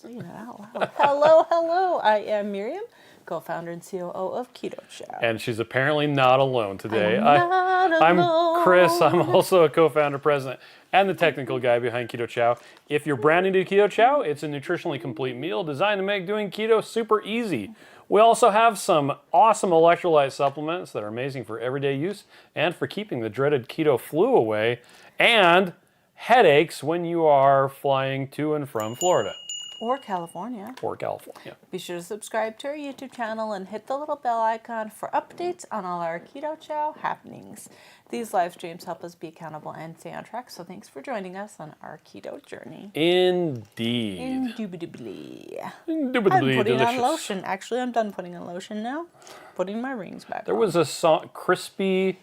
Saying it out loud. Hello, hello. I am Miriam, co-founder and COO of Keto Chow. And she's apparently not alone today. I'm Chris. I'm also a co-founder, president, and the technical guy behind Keto Chow. If you're brand new to Keto Chow, it's a nutritionally complete meal designed to make doing keto super easy. We also have some awesome electrolyte supplements that are amazing for everyday use and for keeping the dreaded keto flu away and headaches when you are flying to and from Florida. Or California. Be sure to subscribe to our YouTube channel and hit the little bell icon for updates on all our Keto Chow happenings. These live streams help us be accountable and stay on track, so thanks for joining us on our keto journey. Indeed. Indubitably. Indubitably I'm putting delicious. on lotion. Actually, I'm done putting on lotion now. Putting my rings back There on. was a song, Krispy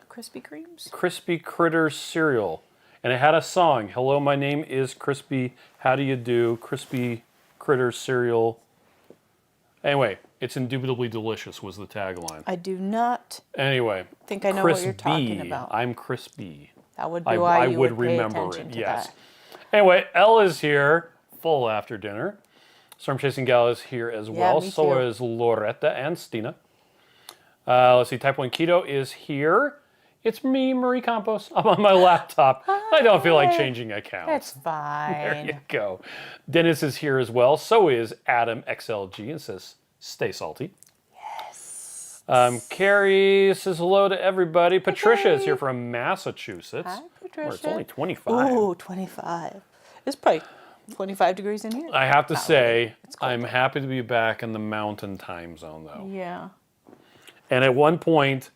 Creams? Crispy Critters cereal. And it had a song, hello, my name is Crispy, how do you do, Crispy Critters cereal. Anyway, it's indubitably delicious was the tagline. I do not think I know what you're talking about. I'm Crispy. That would be why you would pay remember attention it, to yes. that. Anyway, Elle is here, full after dinner. Storm Chasing Gal is here as well. Me So too. is Loretta and Stina. Let's see, Type 1 Keto is here. It's me, Marie Campos. I'm on my laptop. I don't feel like changing accounts. It's fine. There you go. Dennis is here as well. So is Adam XLG and says, stay salty. Yes. Carrie says hello to everybody. Patricia is here from Massachusetts. Hi, Patricia. Where it's only 25. Ooh, 25. It's probably 25 degrees in here. I have to say, It's cold. I'm happy to be back in the mountain time zone, though. Yeah. And at one point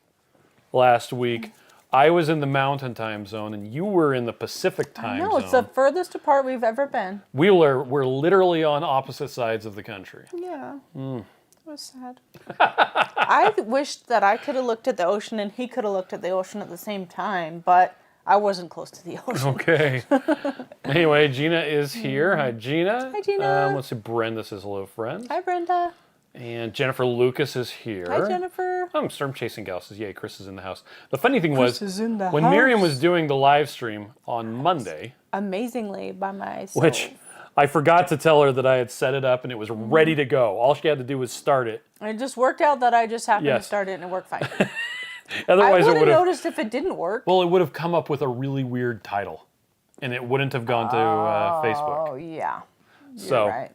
last week, I was in the mountain time zone, and you were in the Pacific time No, zone. it's the furthest apart we've ever been. We're literally on opposite sides of the country. Yeah. It was sad. I wished that I could have looked at the ocean and he could have looked at the ocean at the same time, but I wasn't close to the ocean. Okay. Anyway, Gina is here. Hi, Gina. Hi, Gina. Let's see. Brenda says hello, friends. Hi, Brenda. And Jennifer Lucas is here. Hi, Jennifer. Storm Chasing Gal says, yay, Chris is in the house. The funny thing was, is in the when house. Miriam was doing the live stream on Monday, Amazingly by myself. which I forgot to tell her that I had set it up and it was ready to go. All she had to do was start it. It just worked out that I just happened to Yes. start it and it worked fine. Otherwise, I it would would have have. noticed if it didn't work. Well, it would have come up with a really weird title, and it wouldn't have gone to Facebook. Oh, yeah. So You're right.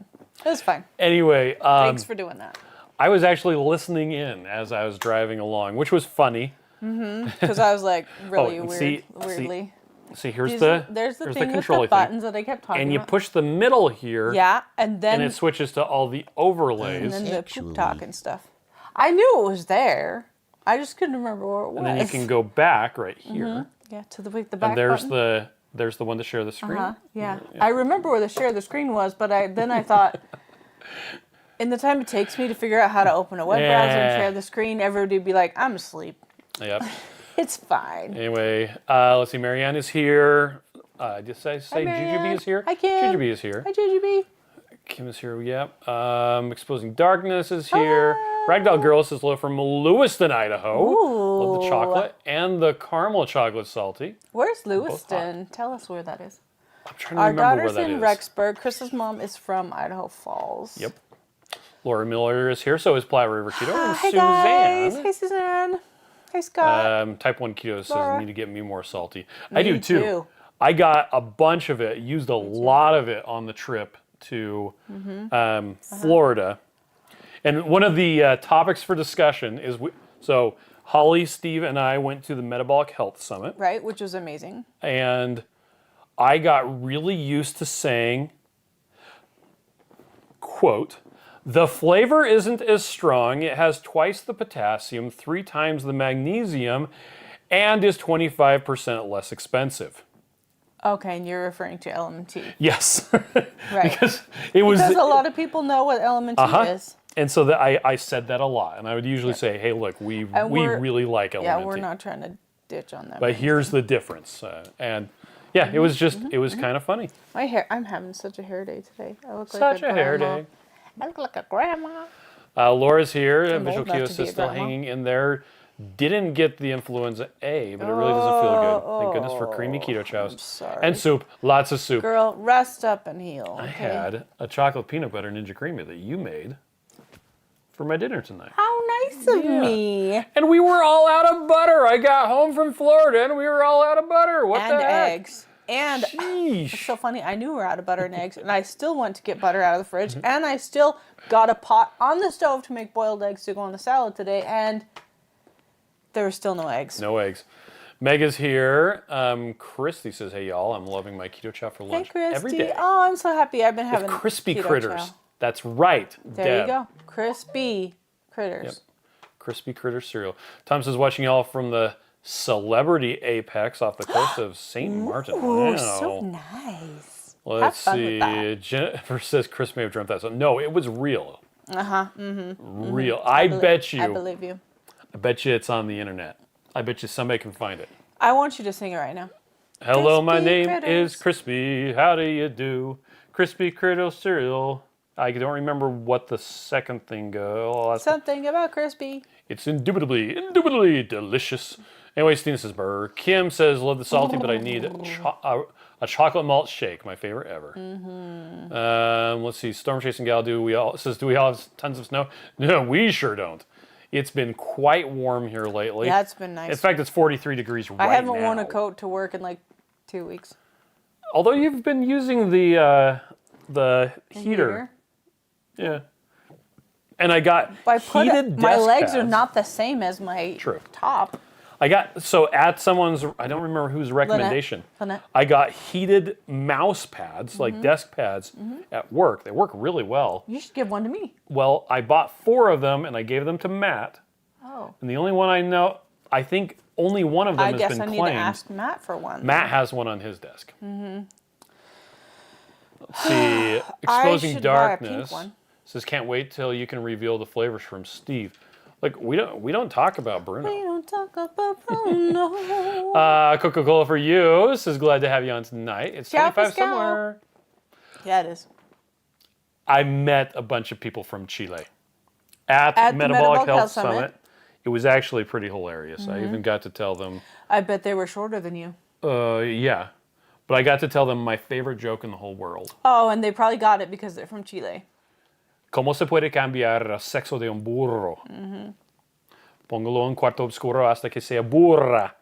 It was fine. anyway, Thanks for doing that. I was actually listening in as I was driving along, which was funny. Because I was like really and weirdly. See, here's There's the thing with the control buttons that I kept talking and you about. push the middle here, Yeah, and then and it switches to all the overlays. and then the poop talk and stuff. I knew it was there. I just couldn't remember where it was. And then you can go back right here, Yeah, to the back and there's button. there's the one to share the screen. Yeah. I remember where the share the screen was, but then I thought, in the time it takes me to figure out how to open a web browser and share the screen, everybody would be like, I'm asleep. Yep. It's fine. Anyway, let's see. Marianne is here. Did I say Marianne. Jujubee is here? Hi, Kim. Jujubee is here. Hi, JGB. Kim is here. Yep. Exposing Darkness is here. Ragdoll Girl says hello from Lewiston, Idaho. Love the chocolate and the caramel chocolate salty. Where's Lewiston? Tell us where that is. I'm trying to Our remember where daughter's that in is. Rexburg. Chris's mom is from Idaho Falls. Yep. Laura Miller is here. So is Platte River Keto. And Hi, Suzanne. guys. Hey, Suzanne. Hey, Scott. Type 1 Keto says, Laura. need to get me more salty. I do Me too. too. I got a bunch of it, used a lot of it on the trip to Florida. And one of the topics for discussion is, so Holly, Steve, and I went to the Metabolic Health Summit. Right, which was amazing. And I got really used to saying, quote, the flavor isn't as strong. It has twice the potassium, 3 times the magnesium, and is 25% less expensive. Okay, and you're referring to LMT. Yes. Right. because it was. Because a lot of people know what LMT is. And so I said that a lot. And I would usually say, hey, look, we really like LMT. Yeah, we're not trying to ditch on that. But here's the difference. And yeah, it was just, it was kind of funny. My hair, I'm having such a hair day today. I look Such like a hair grandma. day. I look like a grandma. Laura's here. I'm Visual old enough Kiosk to be is a still grandma. hanging in there. Didn't get the influenza A, but it really doesn't feel good. Thank goodness for creamy keto chows. Sorry. And soup. Lots of soup. Girl, rest up and heal. I Okay? had a chocolate peanut butter Ninja Creamy that you made for my dinner tonight. How nice of me. And we were all out of butter. I got home from Florida and we were all out of butter. What And the heck? eggs. And Sheesh. it's so funny. I knew we were out of butter and eggs, and I still went to get butter out of the fridge, and I still got a pot on the stove to make boiled eggs to go on the salad today, and there were still no eggs. No eggs. Mega's here. Christy says, hey, y'all, I'm loving my keto chow for Hey, lunch Christy. every day. Oh, I'm so happy. I've been having Crispy keto critters. chow. That's right, There Deb. you go. Crispy critters. Yep. Crispy critter cereal. Tom says, watching y'all from the Celebrity Apex off the coast of St. Martin. Ooh, Wow. so nice. Let's Have fun see. with that. Jennifer says Chris may have dreamt that. So no, it was real. Real. I bet you. I believe you. I bet you it's on the internet. I bet you somebody can find it. I want you to sing it right now. Hello, my Crispy name critters. is Crispy. How do you do? Crispy critter cereal. I don't remember what the second thing goes. Something about crispy. It's indubitably delicious. Anyway, Stina says burr. Kim says love the salty, but I need a chocolate malt shake. My favorite ever. Let's see. Storm chasing gal. Do we all have tons of snow? No, we sure don't. It's been quite warm here lately. Yeah, it's been nice. In fact, it's 43 degrees right now. I haven't worn a coat to work in like 2 weeks. Although you've been using the heater. Yeah. And I got heated my desk legs are pads. not the same as my top. I got, so at someone's, I don't remember whose recommendation, Lynette. I got heated mouse pads, like desk pads, at work. They work really well. You should give one to me. Well, I bought 4 of them and I gave them to Matt. Oh. And the only one I know, I think only one of them I has guess been I need claimed. to ask Matt for one. Matt has one on his desk. Let's see. Exposing should buy a pink Darkness one. says can't wait till you can reveal the flavors from Steve. Like we don't talk about Bruno. We don't talk about Bruno. Coca-Cola for you says glad to have you on tonight. It's Ciao, 25 Pascal. somewhere. Yeah, it is. I met a bunch of people from Chile at the Metabolic Health Summit. It was actually pretty hilarious. I even got to tell them, I bet they were shorter than you. yeah. But I got to tell them my favorite joke in the whole world. Oh, and they probably got it because they're from Chile. ¿Cómo se puede cambiar el sexo de un burro? Póngalo en cuarto oscuro hasta que sea burra.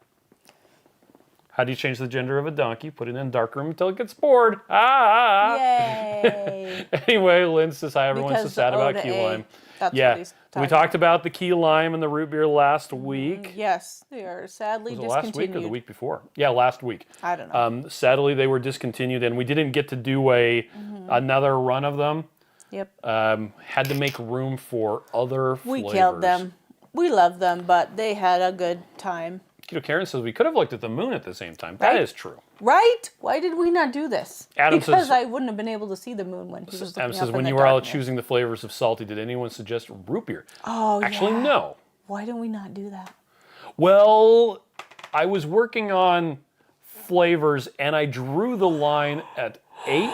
How do you change the gender of a donkey? Put it in a dark room until it gets bored. Yay! Anyway, Lynn says, hi, everyone's so Because sad the O about to key A. lime. That's Yeah, what he's we talking talked about the key lime and the root beer last week. Yes, they are sadly Was it last discontinued. week or the week before? Yeah, last week. I don't know. Sadly, they were discontinued, and we didn't get to do another run of them. Yep. Had to make room for other We flavors. killed them. We love them, but they had a good time. Keto Karen says we could have looked at the moon at the same time. That Right? is true. Right? Why did we not do this? Adam because says- I wouldn't have been able to see the moon when he was looking Adam up says in when the you were all darkness. choosing the flavors of salty, did anyone suggest root beer? Oh, Actually, yeah. no. Why didn't we not do that? Well, I was working on flavors, and I drew the line at 8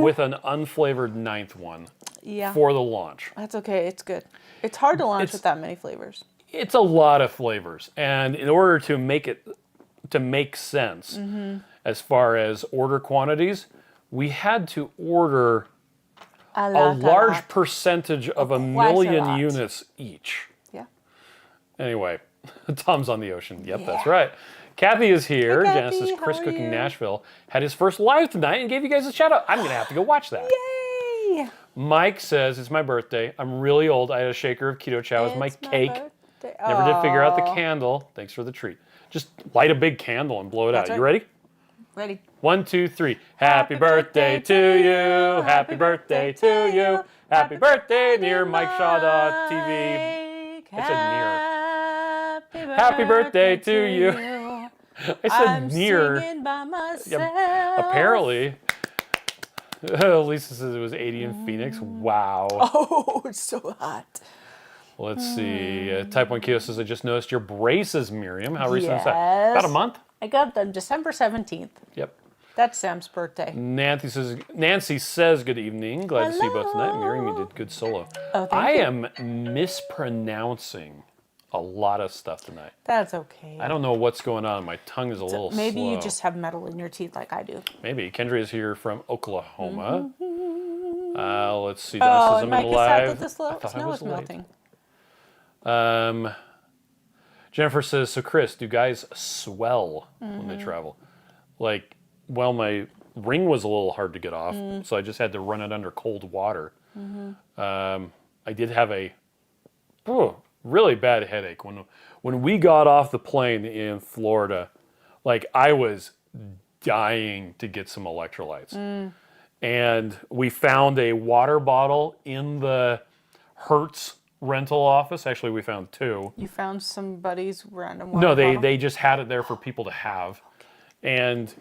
with an unflavored 9th one Yeah. for the launch. That's okay. It's good. It's hard to launch It's- with that many flavors. It's a lot of flavors, and in order to make it to make sense as far as order quantities, we had to order a large percentage of a Quite a million lot. units each. Yeah. Anyway, Tom's on the ocean. Yep, that's right. Kathy is here. Hey, Janice Kathy, says Chris how are Cooking you? Nashville had his first live tonight and gave you guys a shout out. I'm going to have to go watch that. Yay! Mike says it's my birthday. I'm really old. I had a shaker of Keto Chow as my It's cake. birthday. Never did figure out the Aw. candle. Thanks for the treat. Just light a big candle and blow it That's out. right. You ready? Ready. 1, 2, 3. Happy birthday to you. Happy birthday to you. Happy birthday, near MikeShaw.tv. I said near. Happy birthday to you. I said I'm near. singing by myself. Yeah, apparently. Lisa says it was 80 in Phoenix. Wow. Oh, it's so hot. Let's see. Type 1 Keto says, I just noticed your braces, Miriam. How recent is that? About a Yes. month? I got them December 17th. Yep. That's Sam's birthday. Nancy says, good evening. Glad to see you both tonight. Hello. Miriam, you did good solo. Oh, thank I you. am mispronouncing a lot of stuff tonight. That's okay. I don't know what's going on. My tongue is a little Maybe slow. you just have metal in your teeth like I do. Maybe. Kendra is here from Oklahoma. Let's see. Oh, Donna says and I'm Mike in is sad live. that the snow is melting. Jennifer says, so Chris, do guys swell when they travel? Like, well, my ring was a little hard to get off, so I just had to run it under cold water. I did have a really bad headache when we got off the plane in Florida. Like, I was dying to get some electrolytes. And we found a water bottle in the Hertz rental office. Actually, we found two. You found somebody's random water No, bottle? they just had it there for people to have. And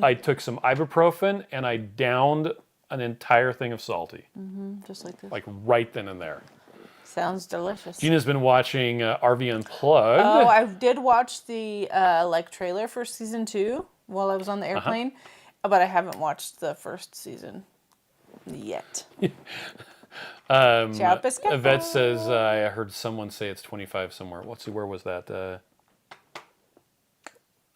I took some ibuprofen and I downed an entire thing of SALTT. Just like this. Like right then and there. Sounds delicious. Gina's been watching RV Unplugged. Oh, I did watch the trailer for season 2 while I was on the airplane, but I haven't watched the first season yet. Ciao, pescado. Yvette says, I heard someone say it's 25 somewhere. Let's see, where was that?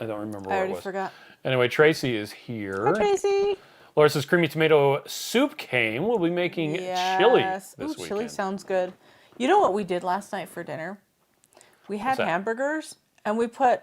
I don't remember where it was. I already forgot. Anyway, Tracy is here. Hi, Tracy. Laura says creamy tomato soup came. We'll be making chili this weekend. Chili sounds good. You know what we did last night for dinner? We had hamburgers and we put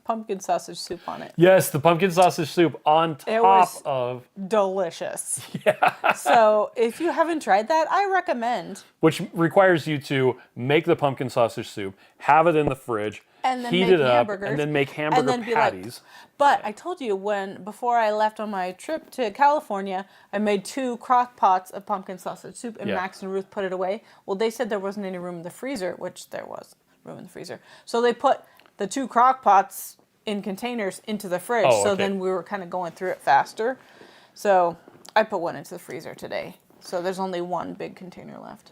pumpkin sausage soup on it. Yes, the pumpkin sausage soup on top of... delicious. Yeah. So if you haven't tried that, I recommend. Which requires you to make the pumpkin sausage soup, have it in the fridge, and then heat make it up, hamburgers, and then make hamburger patties. But I told you before I left on my trip to California, I made 2 crock pots of pumpkin sausage soup, and Max and Ruth put it away. Well, they said there wasn't any room in the freezer, which there was room in the freezer. So they put the 2 crock pots in containers into the fridge. So then we were kind of going through it faster. So I put one into the freezer today. So there's only 1 big container left.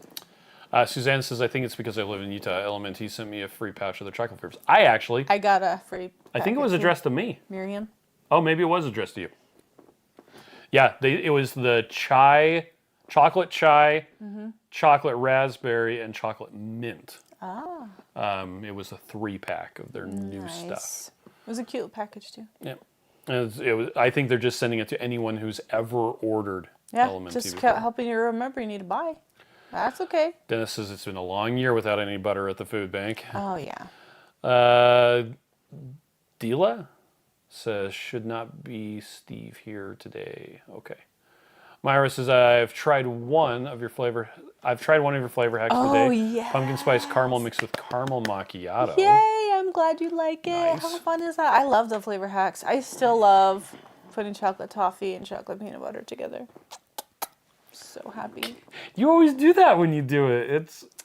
Suzanne says, I think it's because I live in Utah. LMNT sent me a free pouch of their chocolate flavors. I got a free I think it was addressed to me. Miriam. Oh, maybe it was addressed to you. Yeah, it was the chocolate chai, chocolate raspberry, and chocolate mint. It was a 3-pack of their new stuff. It was a cute package too. Yeah. It was, I think they're just sending it to anyone who's ever ordered LMNT just before. helping you remember you need to buy. That's okay. Dennis says it's been a long year without any butter at the food bank. Oh, yeah. Dila says, should not be Steve here today. Okay. Myra says, I've tried one of your flavor hacks today. Yeah. Pumpkin spice caramel mixed with caramel macchiato. Yay, I'm glad you like it. Nice. How fun is that? I love the flavor hacks. I still love putting chocolate toffee and chocolate peanut butter together. So happy. You always do that when you do it.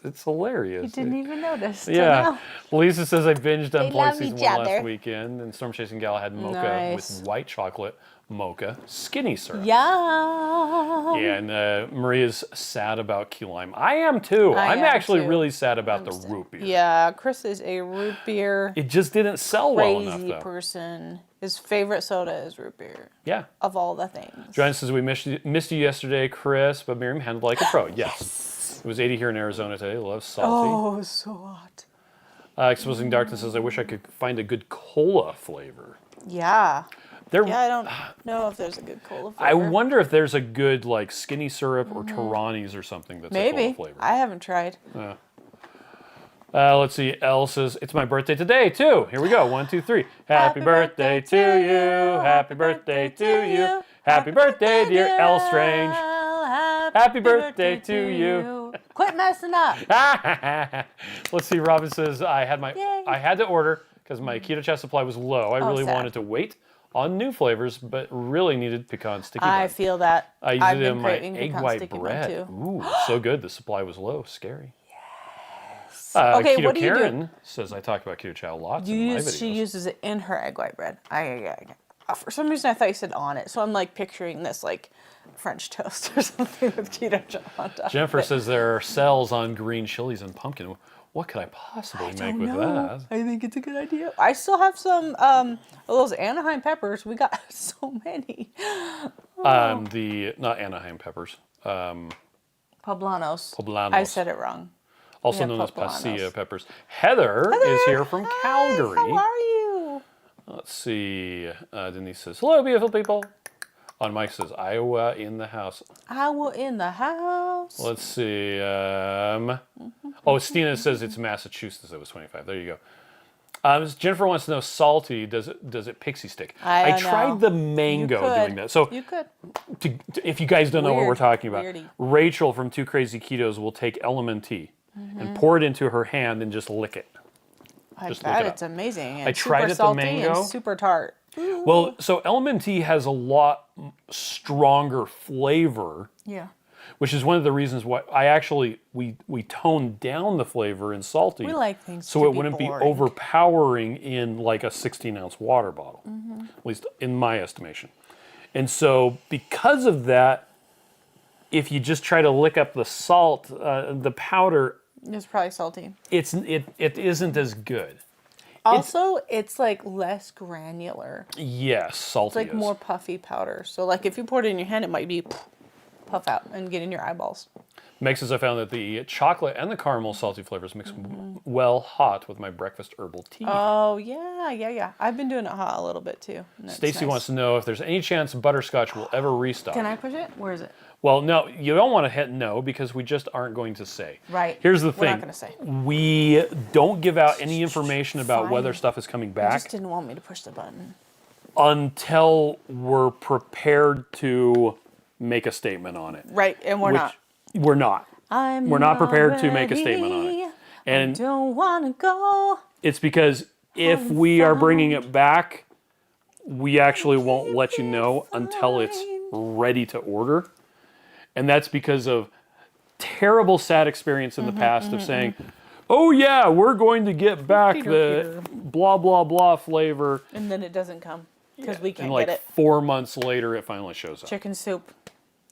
It's hilarious. You didn't even notice. Yeah. Lisa says I binged on Point love Season each 1 other. last weekend, and Storm Chasing Gal had mocha with white chocolate mocha skinny syrup. Yeah. And Maria's sad about key lime. I am too. I'm actually really sad about the root beer. Yeah, Chris is a root beer It just didn't sell well enough, crazy though. person. His favorite soda is root beer. Yeah. Of all the things. John says, we missed you yesterday, Chris, but Miriam handled like a pro. Yes. It was 80 here in Arizona today. Love salty. Oh, so hot. Exposing Darkness says, I wish I could find a good cola flavor. Yeah. I don't know if there's a good cola flavor. I wonder if there's a good, like, skinny syrup or Torani's or something that's a cola flavor. I haven't tried. Let's see. Elle says, it's my birthday today, too. Here we go. 1, 2, 3. Happy birthday to you. Happy birthday to you. Happy birthday, dear Elle Strange. Happy birthday to you. Quit messing up. Let's see. Robin says, I had to order because my Keto Chow supply was low. I really wanted to wait on new flavors, but really needed pecan sticky bun. I feel that. I used I've it been in my craving egg pecan white sticky bread. bun, too. Ooh, so good. The supply was low. Scary. Okay, Keto what do you Karen do? says I talk about Keto Chow lots in my videos. She uses it in her egg white bread. For some reason, I thought you said on it, so I'm like picturing this like French toast or something with Keto Chow on top. Jennifer says there are cells on green chilies and pumpkin. What could I possibly make with that? I think it's a good idea. I still have some of those Anaheim peppers. We got so many. Not Anaheim peppers. Poblanos. Poblanos. I said it wrong. Also have known as poblanos. pasilla peppers. Heather is here from Calgary. How are you? Let's see. Denise says, hello, beautiful people. On Mike says, Iowa in the house. Iowa in the house. Let's see. Stina says it's Massachusetts. It was 25. There you go. Jennifer wants to know, SALTT, does it Pixi Stick? I don't tried know. the mango doing that. So You could. if you guys don't know what Weird. we're talking about, Weirdy. Rachel from Two Crazy Ketos will take LMNT and pour it into her hand and just lick it. I Just look bet it up. it's amazing. And I tried super it, the salty mango. and super tart. Well, so LMNT has a lot stronger flavor, Yeah. which is one of the reasons why we toned down the flavor in SALTT. We like things so to it be wouldn't boring. be overpowering in like a 16-ounce water bottle, at least in my estimation. And so because of that, if you just try to lick up the salt, the powder, It's probably salty. it isn't as good. Also, it's like less granular. Yes, salty It's like is. more puffy powder. So like if you poured it in your hand, it might be puff out and get in your eyeballs. Mixes, I found that the chocolate and the caramel salty flavors mix well hot with my breakfast herbal tea. Oh, yeah. I've been doing it hot a little bit too. and it's Stacy nice. wants to know if there's any chance butterscotch will ever restock. Can I push it? Where is it? Well, no, you don't want to hit no because we just aren't going to say. Right. Here's the We're thing. not gonna say. We don't give out any information about whether Fine. stuff is coming You back just didn't want me to push the button. until we're prepared to make a statement on it. Right, and we're Which not. We're not. We're not prepared to make a ready. statement on it. And Don't wanna go. it's because if we are bringing it back, we actually won't let you know until it's ready to order. And that's because of terrible, sad experience in the past of saying, oh yeah, we're going to get back the blah, blah, blah flavor. And then it doesn't come because we can't And like get it. 4 months later, it finally shows up. Chicken soup.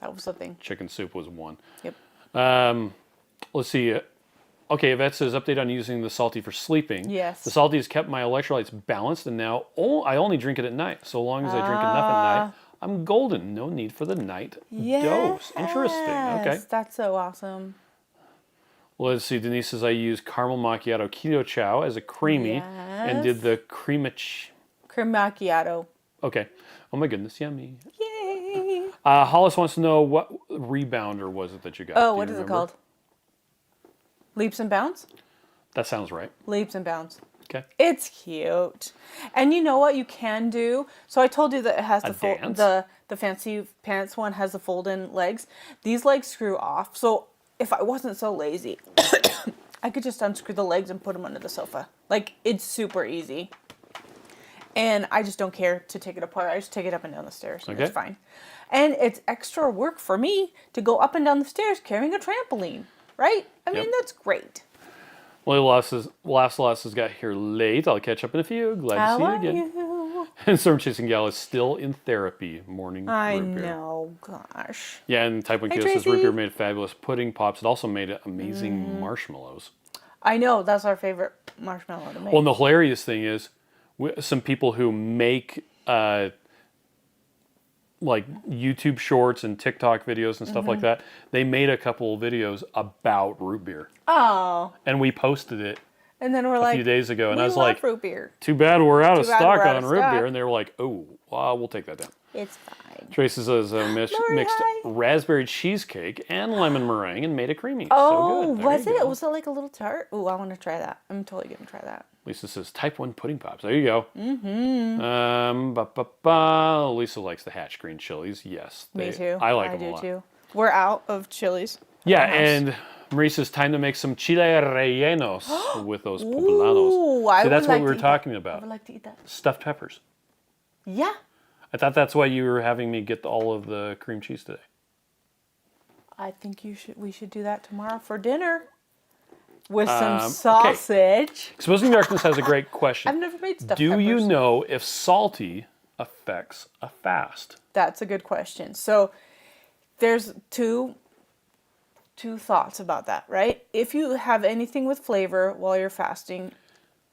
That was the thing. Chicken soup was one. Yep. Let's see. Okay, Yvette says, update on using the salty for sleeping. Yes. The salty has kept my electrolytes balanced, and now I only drink it at night. So long as I drink enough at night, I'm golden. No need for the night dose. Interesting. Okay. That's so awesome. Well, let's see. Denise says, I use caramel macchiato keto chow as a creamy and did the Cream macchiato. Okay. Oh my goodness, yummy. Yay. Hollis wants to know what rebounder was it that you got? Oh, Do what you is it remember? called? Leaps and bounds? That sounds right. Leaps and bounds. Okay. It's cute. And you know what you can do? So I told you that it has the fancy pants one has the fold-in legs. These legs screw off. So if I wasn't so lazy, I could just unscrew the legs and put them under the sofa. Like, it's super easy. And I just don't care to take it apart. I just take it up and down the stairs, and it's fine. And it's extra work for me to go up and down the stairs carrying a trampoline, right? I mean, that's great. Well, Lancelot has got here late. I'll catch up in a few. Glad to see you again. You? And Storm Chasing Gal is still in therapy. Morning I root beer. know, gosh. Yeah, and Type 1 Hey, Keto says root Tracy. beer made fabulous pudding pops. It also made amazing marshmallows. I know, that's our favorite marshmallow to make. Well, and the hilarious thing is, some people who make like YouTube shorts and TikTok videos and stuff like that, they made a couple of videos about root beer. Oh. And we posted it And then we're a like, few days ago, and we I was love like, root beer. too bad we're out of Too bad stock we're out on of root stock. beer. And they were like, oh, well, we'll take that down. It's fine. Tracy says mixed hi. raspberry cheesecake and lemon meringue and made a creamy. Oh, so good. There was you it? go. Was it like a little tart? Ooh, I want to try that. I'm totally going to try that. Lisa says Type 1 pudding pops. There you go. Lisa likes the Hatch green chilies. Yes. Me too. I like them a do lot. too. We're out of chilies. Yeah, at the house. and Marie says time to make some chile rellenos with those poblanos. Ooh, I See, that's would what like we were to eat talking that. I about. would like to eat that. Stuffed peppers. Yeah. I thought that's why you were having me get all of the cream cheese today. I think we should do that tomorrow for dinner. With some Okay. sausage. Exposing Darkness has a great question. I've never made stuffed Do you peppers. know if salty affects a fast? That's a good question. So there's two thoughts about that, right? If you have anything with flavor while you're fasting,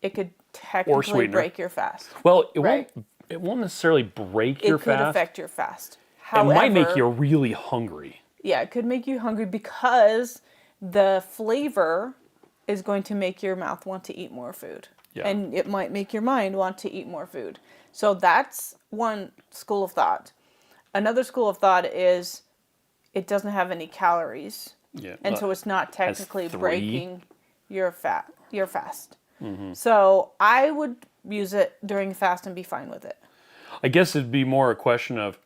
it could technically sweetener. break your fast. Well, Right. it won't necessarily break your It could fast. affect your fast. It However, might make you really hungry. Yeah, it could make you hungry because the flavor is going to make your mouth want to eat more food. Yeah. And it might make your mind want to eat more food. So that's one school of thought. Another school of thought is it doesn't have any calories. Yeah. And so it's not technically 3. breaking your fast. So I would use it during fast and be fine with it. I guess it'd be more a question of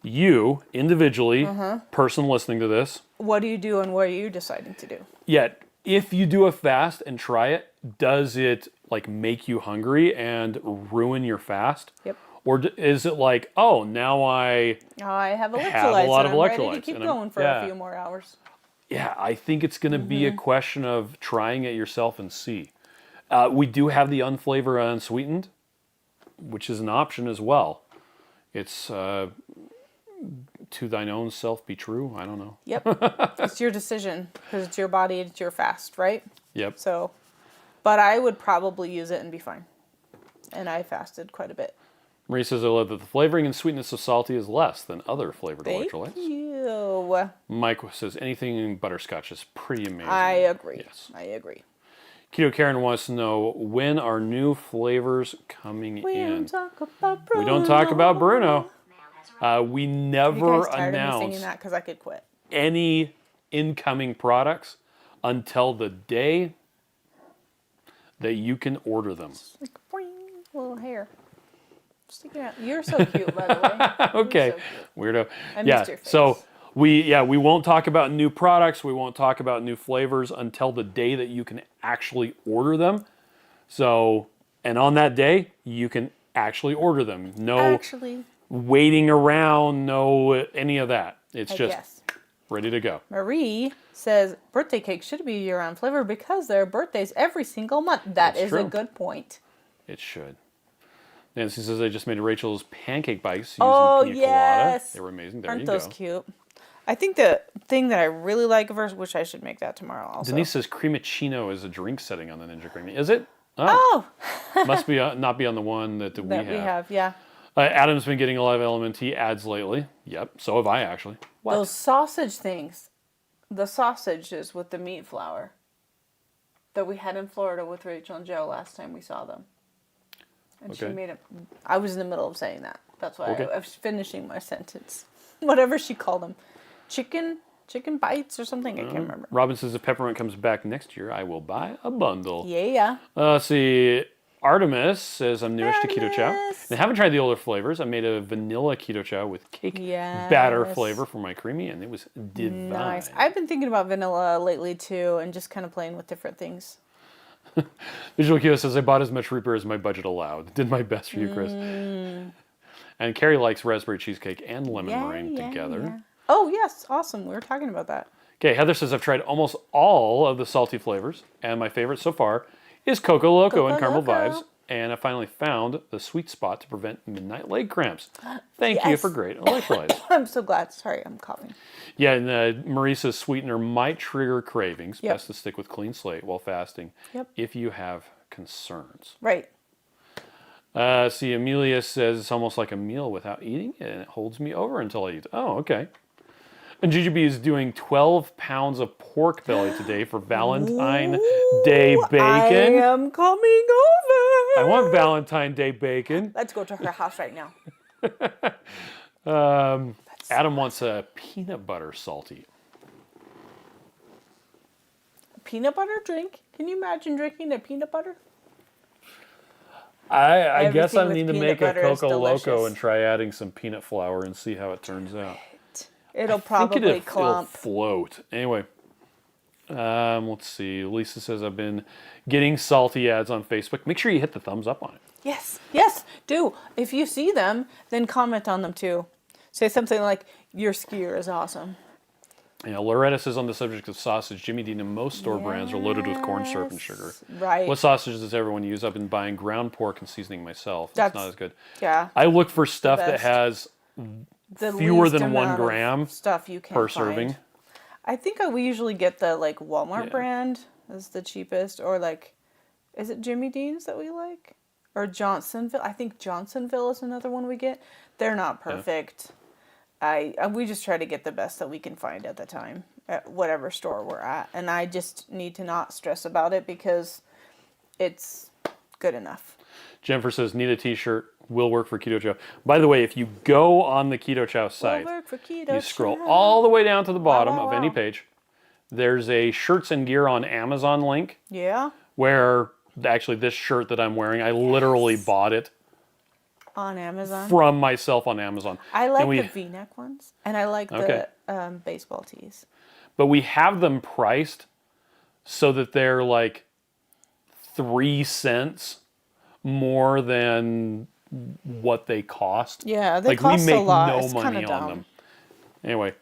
you individually, person listening to this. What do you do and what are you deciding to do? Yet, if you do a fast and try it, does it like make you hungry and ruin your fast? Yep. Or is it like, oh, now I have electrolytes have a lot of and I'm ready electrolytes to keep and going for a few more hours. Yeah, I think it's going to be a question of trying it yourself and see. We do have the unflavored unsweetened, which is an option as well. It's to thine own self be true. I don't know. Yep. It's your decision because it's your body, it's your fast, right? Yep. So, but I would probably use it and be fine. And I fasted quite a bit. Marie says, I love that the flavoring and sweetness of salty is less than other flavored Thank electrolytes. you. Mike says, anything in butterscotch is pretty amazing. I agree. Yes. I agree. Keto Karen wants to know, when are new flavors coming We in? don't talk about Bruno. We don't talk about Bruno. We You never guys tired of me singing announce that because I could quit. any incoming products until the day that you can order them. Like, boing, little hair. Sticking out. You're so cute, by the way. Okay, You're so cute. weirdo. I missed your face. So we won't talk about new products. We won't talk about new flavors until the day that you can actually order them. So, and on that day, you can actually order them. No Actually, waiting around, no any of that. It's just yes. ready to go. Marie says birthday cake should be year-round flavor because there are birthdays every single month. That's a true. good point. It should. Nancy says, I just made Rachel's pancake bites using Oh, pina yes. colada. They were amazing. There Aren't you those go. cute? I think the thing that I really like of hers, which I should make that tomorrow also. Denise says cremacino is a drink setting on the Ninja Creamy. Is it? Oh. Must be not be on the one that we have. Yeah. Adam's been getting a lot of LMNT ads lately. Yep, so have I actually. What? Those sausage things. The sausages with the meat flour that we had in Florida with Rachel and Joe last time we saw them. And she Okay. made it. I was in the middle of saying that. That's why Okay. I was finishing my sentence. Whatever she called them. Chicken bites or something. I can't remember. Robin says if peppermint comes back next year, I will buy a bundle. Yeah. Let's see. Artemis says I'm newish to Keto Chow. Artemis. And I haven't tried the older flavors. I made a vanilla Keto Chow with cake batter flavor for my creamy, and it was divine. Nice. I've been thinking about vanilla lately too, and just kind of playing with different things. Visual Keto says I bought as much root beer as my budget allowed. Did my best for you, Chris. And Carrie likes raspberry cheesecake and lemon meringue together. Yeah. Oh yes, awesome. We were talking about that. Okay, Heather says I've tried almost all of the salty flavors, and my favorite so far is Coco Loco and Caramel Loco. Vibes. And I finally found the sweet spot to prevent midnight leg cramps. Thank you Yes. for great electrolytes. I'm so glad. Sorry, I'm coughing. Yeah, and Marissa's sweetener might trigger cravings. Yep. Best to stick with clean slate while fasting if you have concerns. Right. See, Amelia says it's almost like a meal without eating, and it holds me over until I eat. Oh, okay. And Gigi is doing 12 pounds of pork belly today for Valentine Day bacon. I am coming over. I want Valentine Day bacon. Let's go to her house right now. Adam wants a peanut butter salty. Peanut butter drink? Can you imagine drinking a peanut butter? I guess I Everything with need to peanut make a butter is Coco Loco delicious. and try adding some peanut flour and see how it turns out. It'll I think probably it'll clump. float. Anyway, let's see. Lisa says I've been getting salty ads on Facebook. Make sure you hit the thumbs up on it. Yes, do. If you see them, then comment on them too. Say something like, your skier is awesome. Loretta says on the subject of sausage, Jimmy Dean and most store brands are loaded with corn syrup and sugar. Right. What sausages does everyone use? I've been buying ground pork and seasoning myself. It's That's- not as good. Yeah. I look for stuff that best. has The fewer least than 1 amount of gram stuff you can per find. serving. I think we usually get the like Walmart Yeah. brand is the cheapest, or like, is it Jimmy Dean's that we like, or Johnsonville? I think Johnsonville is another one we get. They're not perfect. we just try to get the best that we can find at the time at whatever store we're at, and I just need to not stress about it because it's good enough. Jennifer says, need a t-shirt, will work for Keto Chow. By the way, if you go on the Keto Chow site, Will work for Keto you scroll Chow. all the way down to the bottom wow, of any page. There's a shirts and gear on Amazon link Yeah, where actually this shirt that I'm wearing, I literally bought it on Amazon. from myself on Amazon. I like And we- the V-neck ones, and I like Okay. the baseball tees. But we have them priced so that they're like 3 cents more than what they cost. Yeah, they Like cost we make a lot. no It's money kinda on dumb. them. Anyway,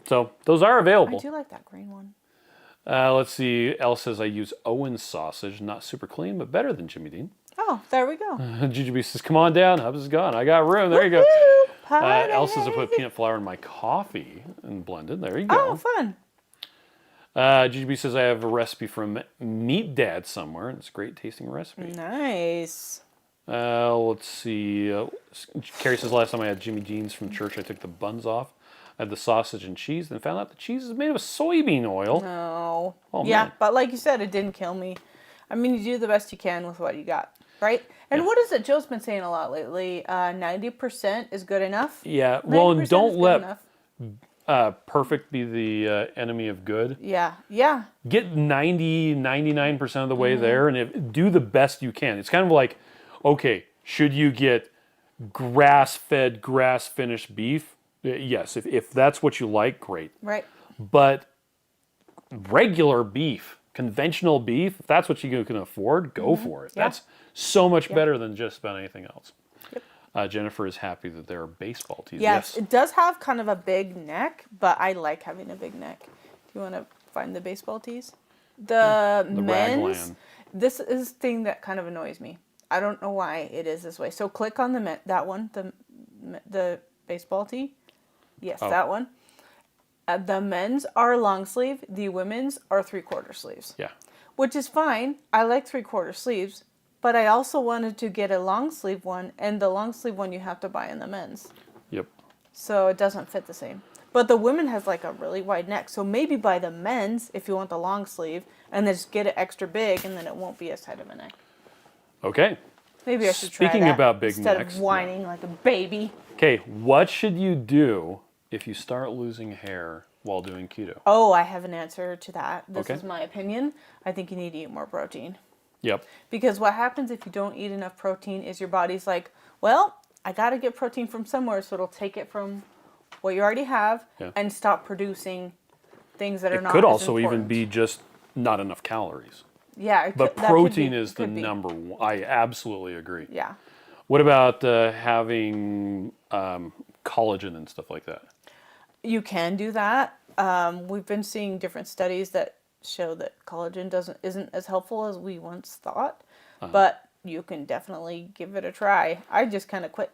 so those are I available. do like that green one. Let's see. Elle says I use Owen's sausage, not super clean, but better than Jimmy Dean. Oh, there we go. GGB says, "Come on down. Hubs is gone. I got room. There you go." Woo-hoo! Party! Elle says I put peanut flour in my coffee and blended. There you Oh, go. fun. GGB says I have a recipe from Meat Dad somewhere, and it's a great tasting recipe. Nice. Let's see. Carrie says last time I had Jimmy Dean's from church, I took the buns off. I had the sausage and cheese, and found out the cheese is made of soybean oil. No. Oh, yeah, man. but like you said, it didn't kill me. I mean, you do the best you can with what you got, right? And what is it Joe's been saying a lot lately? 90% is good enough. Yeah. Well, and 90% don't is good let enough. perfect be the enemy of good. Yeah, yeah. Get 90, 99% of the Mm-hmm. way there, and do the best you can. It's kind of like, okay, should you get grass-fed, grass-finished beef? Yes, if that's what you like, great. Right. But regular beef, conventional beef, if that's what you can afford, go for it. Yeah. That's so much better than just about anything else. Yep. Jennifer is happy that there are baseball tees. Yes, it does have kind of a big neck, but I like having a big neck. Do you want to find the baseball tees? The men's. raglan. This is the thing that kind of annoys me. I don't know why it is this way. So click on that one, the baseball tee. Yes, Oh. that one. The men's are long sleeve. The women's are 3/4 sleeves. Yeah. Which is fine. I like 3/4 sleeves, but I also wanted to get a long sleeve one, and the long sleeve one you have to buy in the men's. Yep. So it doesn't fit the same. But the women has like a really wide neck. So maybe buy the men's if you want the long sleeve, and then just get it extra big, and then it won't be as tight of a neck. Okay. Maybe I should try Speaking that about big instead necks, of whining like a baby. Okay, what should you do if you start losing hair while doing keto? Oh, I have an answer to that. This Okay. is my opinion. I think you need to eat more protein. Yep. Because what happens if you don't eat enough protein is your body's like, well, I got to get protein from somewhere, so it'll take it from what you already have and stop producing things that are It not could as also even important. be just not enough calories. Yeah, But that could protein be- is the could be. number one. I absolutely agree. Yeah. What about having collagen and stuff like that? You can do that. We've been seeing different studies that show that collagen isn't as helpful as we once thought, but you can definitely give it a try. I just kind of quit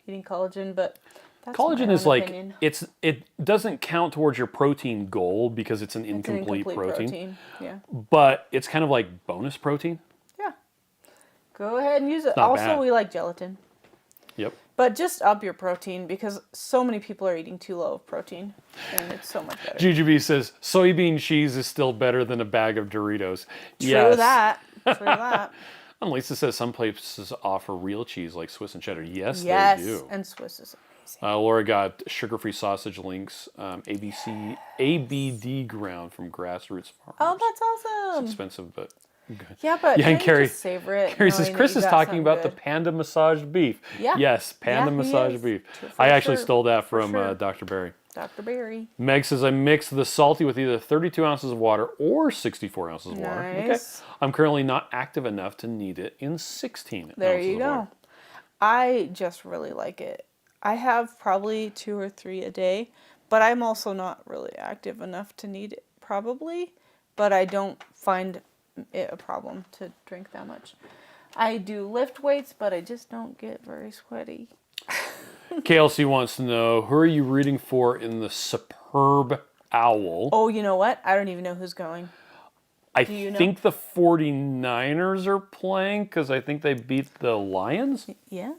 eating collagen, but that's my Collagen own is like opinion. it doesn't count towards your protein goal because it's an It's an incomplete protein, Yeah. but it's kind of like bonus protein. Yeah. Go ahead and use it. not Also, bad. we like gelatin. Yep. But just up your protein because so many people are eating too low of protein and it's so much better. GGB says soybean cheese is still better than a bag of Doritos. True that. True that. And Lisa says some places offer real cheese like Swiss and cheddar. Yes, Yes. they do. And Swiss is amazing. Laura got sugar-free sausage links, ABD ground from Grassroots Farmers. Oh, that's awesome. Expensive, but good. Yeah, but Yeah, and don't you Carrie- just savor it. Carrie says knowing that Chris you is got talking something about the good. panda massaged beef. Yeah. Yes, panda Yeah, he massaged is. beef. For I actually sure. stole that For from sure. Dr. Barry. Dr. Berry. Meg says I mix the salty with either 32 ounces of water or 64 ounces of water. Okay. Nice. I'm currently not active enough to need it in 16 There ounces you of go. water. I just really like it. I have probably 2 or 3 a day, but I'm also not really active enough to need it, probably. But I don't find it a problem to drink that much. I do lift weights, but I just don't get very sweaty. KLC wants to know, who are you rooting for in the Superb Owl? Oh, you know what? I don't even know who's going. I you know? think the 49ers are playing because I think they beat the Lions. Yeah.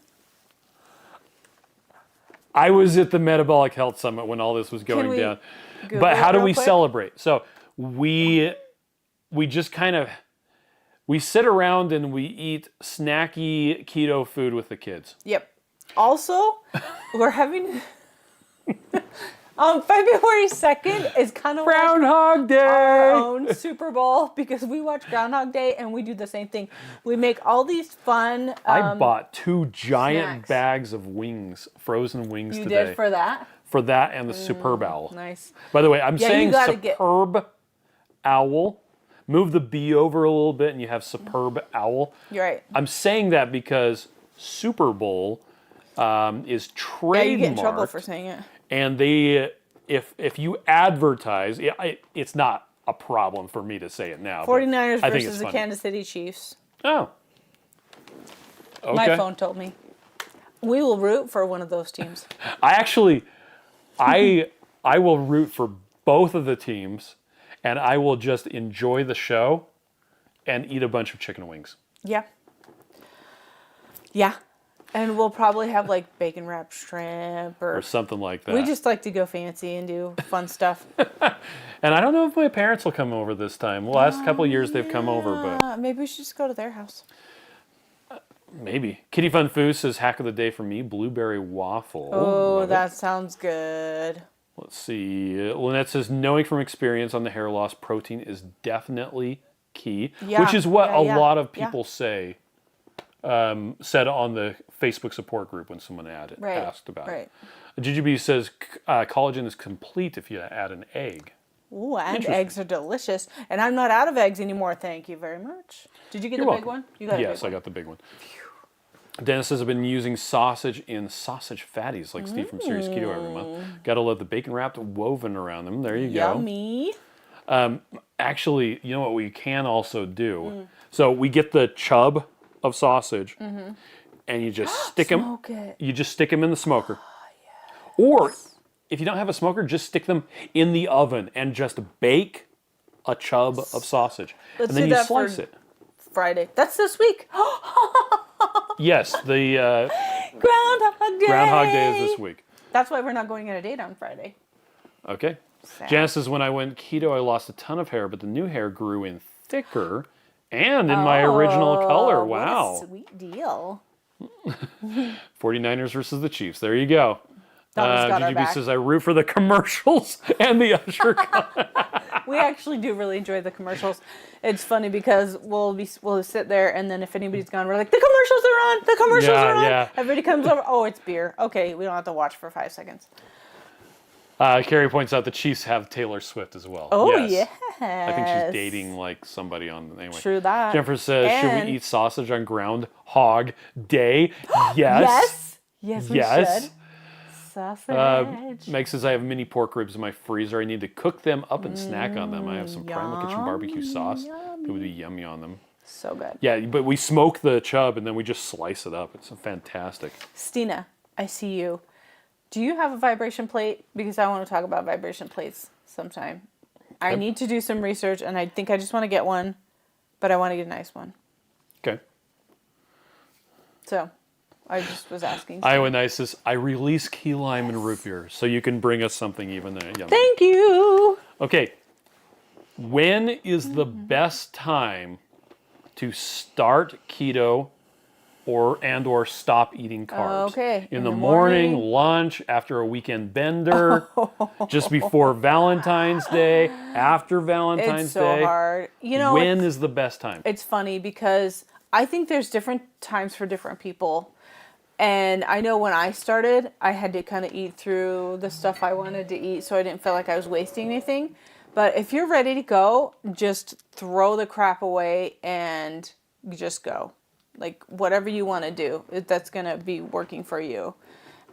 I was at the Metabolic Health Summit when all this was going down. Google But how it do real we quick? celebrate? So we just kind of, we sit around and we eat snacky keto food with the kids. Yep. Also, we're having February 2nd is kind of like Groundhog Day! our own Super Bowl because we watch Groundhog Day and we do the same thing. We make all these fun. I bought 2 giant snacks. bags of wings, frozen wings You today. did for that? For that and the Superb Owl. Nice. By the way, I'm Yeah, saying you gotta get- Superb Owl. Move the B over a little bit and you have Superb Owl. You're right. I'm saying that because Super Bowl is trademarked. Yeah, you get in trouble for saying it. And they, if you advertise, it's not a problem for me to say it now. but 49ers I think it's versus the funny. Kansas City Chiefs. Oh. Okay. My phone told me. We will root for one of those teams. I actually, I will root for both of the teams, and I will just enjoy the show and eat a bunch of chicken wings. Yeah. Yeah. And we'll probably have like bacon wrapped shrimp Or something like that. we just like to go fancy and do fun stuff. And I don't know if my parents will come over this time. The last couple of years they've come over, but Maybe we should just go to their house. maybe. Kitty Fun Foo says hack of the day for me, blueberry waffle. Oh, Love it. that sounds good. Let's see. Lynette says knowing from experience on the hair loss, protein is definitely key, Yeah, which is what a yeah, lot of yeah. people said on the Facebook support group when someone asked about Right. it. GGB says collagen is complete if you add an egg. Ooh, and Interesting. eggs are delicious. And I'm not out of eggs anymore, thank you very much. Did you get You're the big welcome. one? You got a Yes, big I one. got the big one. Dennis says I've been using sausage in sausage fatties like Steve from Serious Keto every month. Gotta love the bacon wrapped woven around them. There you go. Yummy. Actually, you know what we can also do? So we get the chub of sausage, and you just stick them. Smoke it. You just stick them in the smoker. Or if you don't have a smoker, just stick them in the oven and just bake a chub of sausage, Let's and then do you that for- slice it. Friday. That's this week. Yes, the Groundhog Day. Groundhog Day is this week. That's why we're not going on a date on Friday. Okay. Sad. Janice says, when I wwent keto, I lost a ton of hair, but the new hair grew in thicker and in my original color. Wow. What a sweet deal. 49ers versus the Chiefs. There you go. Donna's got our GGB back. says, I root for the commercials and the Usher. We actually do really enjoy the commercials. It's funny because we'll sit there and then if anybody's gone, we're like, the commercials are on. The commercials Yeah, are on. yeah. Everybody comes over. Oh, it's beer. Okay, we don't have to watch for 5 seconds. Carrie points out the Chiefs have Taylor Swift as well. Oh, yes. yes. I think she's dating like somebody on anyway. True that. Jennifer says, And- should we eat sausage on Groundhog Day? Yes. Yes. Yes, we Yes. should. Sausage. Meg says, I have mini pork ribs in my freezer. I need to cook them up and snack on them. I have some Primal Kitchen barbecue sauce. It would be yummy on them. So good. Yeah, but we smoke the chub and then we just slice it up. It's fantastic. Stina, I see you. Do you have a vibration plate? Because I want to talk about vibration plates sometime. I Okay. need to do some research, and I think I just want to get one, but I want to get a nice one. Okay. So, I just was asking. Iowa Nice says, I release key lime and root beer, so you can bring us something even yummy. Thank you. Okay. When is the best time to start keto or stop eating carbs? Okay, In the morning, lunch, after a weekend bender, just before Valentine's Day, after Valentine's It's so Day. hard. You know, When is the best time? it's funny because I think there's different times for different people. And I know when I started, I had to kind of eat through the stuff I wanted to eat so I didn't feel like I was wasting anything. But if you're ready to go, just throw the crap away and just go. Like whatever you want to do, that's going to be working for you.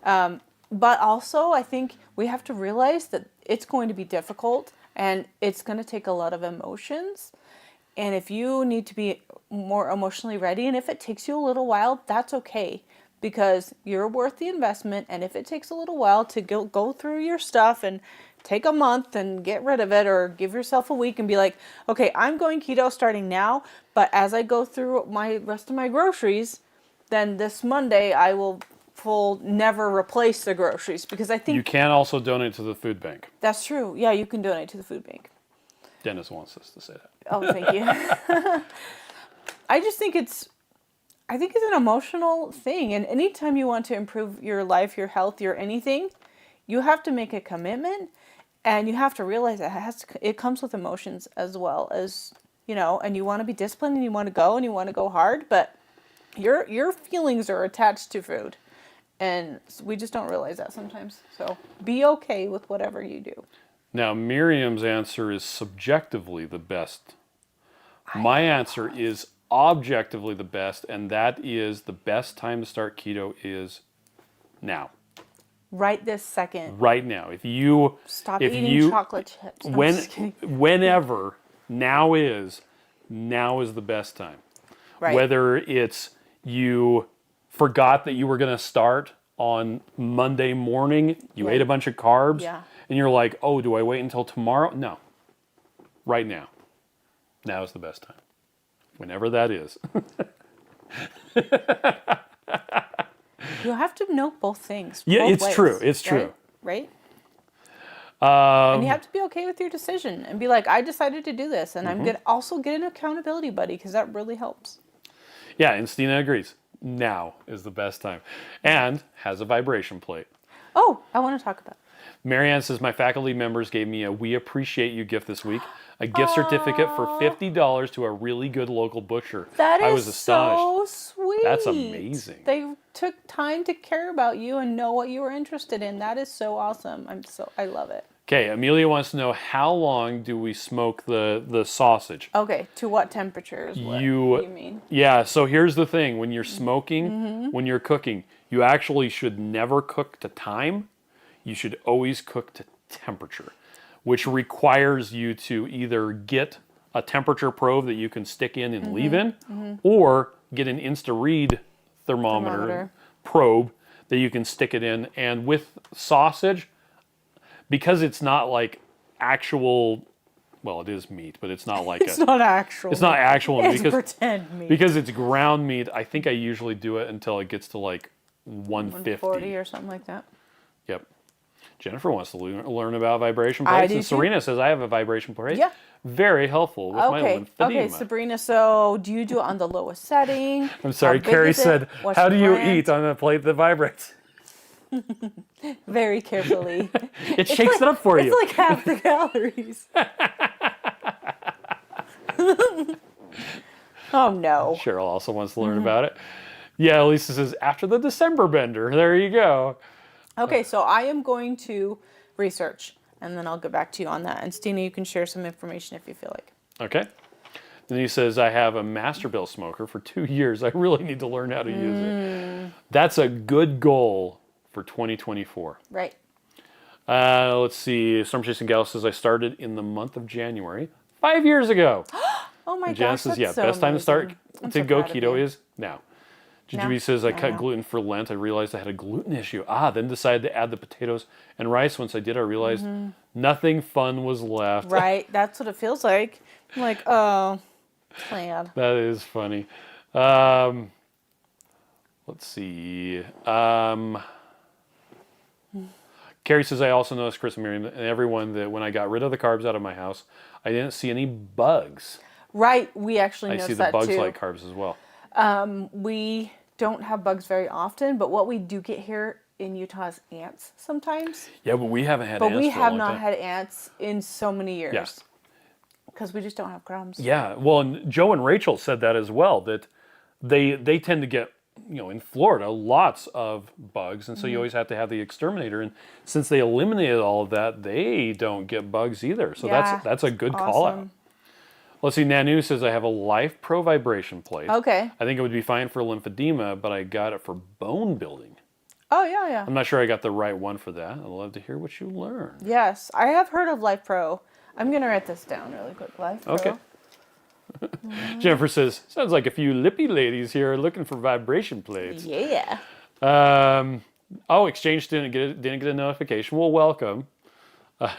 But also, I think we have to realize that it's going to be difficult and it's going to take a lot of emotions. And if you need to be more emotionally ready, and if it takes you a little while, that's okay. Because you're worth the investment, and if it takes a little while to go through your stuff and take a month and get rid of it, or give yourself a week and be like, okay, I'm going keto starting now, but as I go through my rest of my groceries, then this Monday I will full never replace the groceries, because I think You can also donate to the food bank. that's true. Yeah, you can donate to the food bank. Dennis wants us to say that. Oh, thank you. I just think it's an emotional thing, and anytime you want to improve your life, your health, your anything, you have to make a commitment, and you have to realize that it comes with emotions as well as, and you want to be disciplined, and you want to go hard, but your feelings are attached to food, and we just don't realize that sometimes. So be okay with whatever you do. Now, Miriam's answer is subjectively the best. My answer is objectively the best, and that is the best time to start keto is now. Right this second. Right now. Stop eating chocolate chips. I'm just kidding. Whenever now is the best time. Right. Whether it's you forgot that you were going to start on Monday morning, you ate a bunch of carbs, and you're like, oh, do I wait until tomorrow? No. Right now. Now is the best time. Whenever that is. You have to know both things. Yeah, both it's ways, true. It's true. Right? And you have to be okay with your decision and be like, I decided to do this, and I'm good. Also get an accountability buddy, because that really helps. Yeah, and Stina agrees. Now is the best time. And has a vibration plate. Oh, I want to talk about it. Marianne says, my faculty members gave me a We Appreciate You gift this week. A gift certificate for $50 to a really good local butcher. I was astonished. So sweet. That's amazing. They took time to care about you and know what you were interested in. That is so awesome. I love it. Okay, Amelia wants to know, how long do we smoke the sausage? Okay, to what temperature is what you mean? Yeah, so here's the thing. When you're smoking, when you're cooking, you actually should never cook to time. You should always cook to temperature, which requires you to either get a temperature probe that you can stick in and leave in, or get an Insta-Read thermometer probe that you can stick it in. And with sausage, because it's not like actual, well, it is meat, but it's not like it's not actual. It's not actual meat. It's pretend meat. Because it's ground meat. I think I usually do it until it gets to like 150 140 or something like that. Yep. Jennifer wants to learn about vibration plates, and Serena says I have a vibration plate. Yeah. Very helpful with my lymphedema. Okay, Sabrina, so do you do it on the lowest setting? I'm sorry, Carrie said, how do you eat on a plate that vibrates? Very carefully. It shakes it up for you. It's like half the calories. Oh, no. Cheryl also wants to learn about it. Yeah, Lisa says, after the December bender. There you go. Okay, so I am going to research, and then I'll get back to you on that. And Stina, you can share some information if you feel like. Okay. Then he says, I have a Masterbuilt smoker for 2 years. I really need to learn how to use it. That's a good goal for 2024. Right. Let's see. Storm Chasing Gal says, I started in the month of January 5 years ago. Oh my and gosh, Janice says, that's yeah, so best time to start I'm to so go proud of keto you. is now. Jujubee says, I cut gluten for Lent. I realized I had a gluten issue. Then decided to add the potatoes and rice. Once I did, I realized nothing fun was left. Right, that's what it feels like. I'm like, oh, sad. That is funny. Let's see. Carrie says, I also noticed, Chris Miriam, and everyone, that when I got rid of the carbs out of my house, I didn't see any bugs. Right, we actually noticed that too. I see the bugs like carbs as well. We don't have bugs very often, but what we do get here in Utah is ants sometimes. Yeah, but we haven't had But ants we for a have long not time. had ants in so many years. Yes. Because we just don't have crumbs. Yeah, well, and Joe and Rachel said that as well, that they tend to get, in Florida, lots of bugs, and so you always have to have the exterminator. And since they eliminated all of that, they don't get bugs either. So that's a good call out. Let's see, Nanu says, I have a Life Pro vibration plate. Okay. I think it would be fine for lymphedema, but I got it for bone building. Oh, yeah. I'm not sure I got the right one for that. I'd love to hear what you learned. Yes, I have heard of Life Pro. I'm going to write this down really quick. Life Pro. Okay. Jennifer says, sounds like a few lippy ladies here are looking for vibration plates. Yeah. Exchange didn't get a notification. Well, welcome.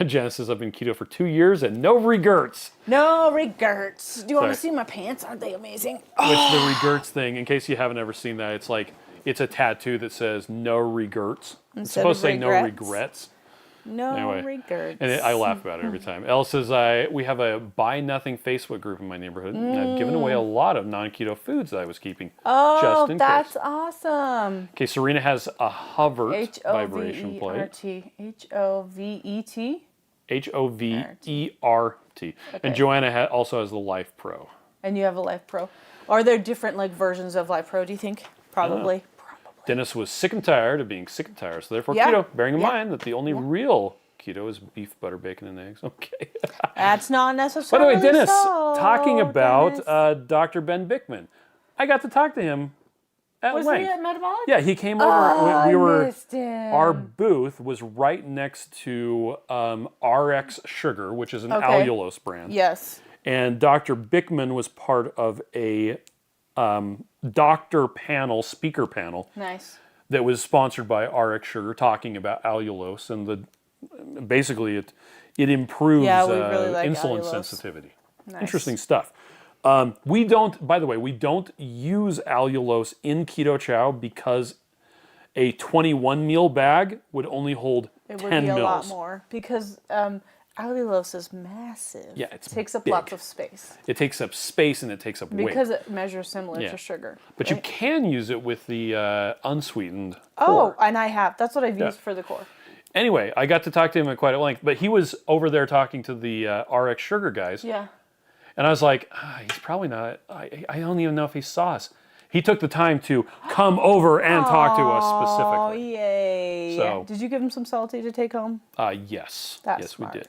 Jen says, I've been keto for 2 years and no regrets. No regrets. Do you want to see my pants? Aren't they amazing? Which the regrets thing, in case you haven't ever seen that, it's like It's a tattoo that says "No regrets." It's Instead supposed of to say "No regrets? regrets." No Anyway, regrets. And I laugh about it every time. Elle says, we have a Buy Nothing Facebook group in my neighborhood, and I've given away a lot of non-keto foods that I was keeping just in that's case. awesome. Okay, Serena has a Hovert vibration plate. H-O-V-E-R-T. H-O-V-E-R-T. Okay. And Joanna also has the Life Pro. And you have a Life Pro. Are there different versions of Life Pro, do you think? Probably. Dennis was sick and tired of being sick and tired, so therefore Yeah. keto, bearing in mind that the only real keto is beef, butter, bacon, and eggs. Okay. That's not By necessarily the way, Dennis, so, talking about Dennis. Dr. Ben Bickman, I got to talk to him at Was length. he at Metabolic? Yeah, he came over. I missed him. Our booth was right next to RX Sugar, which is an allulose brand. Yes. And Dr. Bickman was part of a doctor panel, speaker panel. Nice. That was sponsored by RX Sugar, talking about allulose, and basically it improves Yeah, we really like insulin allulose. sensitivity. Nice. Interesting stuff. We don't, by the way, we don't use allulose in Keto Chow because a 21 meal bag would only hold 10 It would be a lot mils. more because allulose is massive. Yeah, it's it takes up big. lots of space. It takes up space and it takes up weight. Because it measures similar Yeah. to sugar. But you can use it with the unsweetened Oh, core. and I have. That's what I've used for the core. Anyway, I got to talk to him at quite at length, but he was over there talking to the RX Sugar guys. Yeah. And I was like, he's probably not, I don't even know if he saw us. He took the time to come over and talk to us Oh, specifically. yay. So- Did you give him some salty to take home? Yes. That's yes, smart. we did.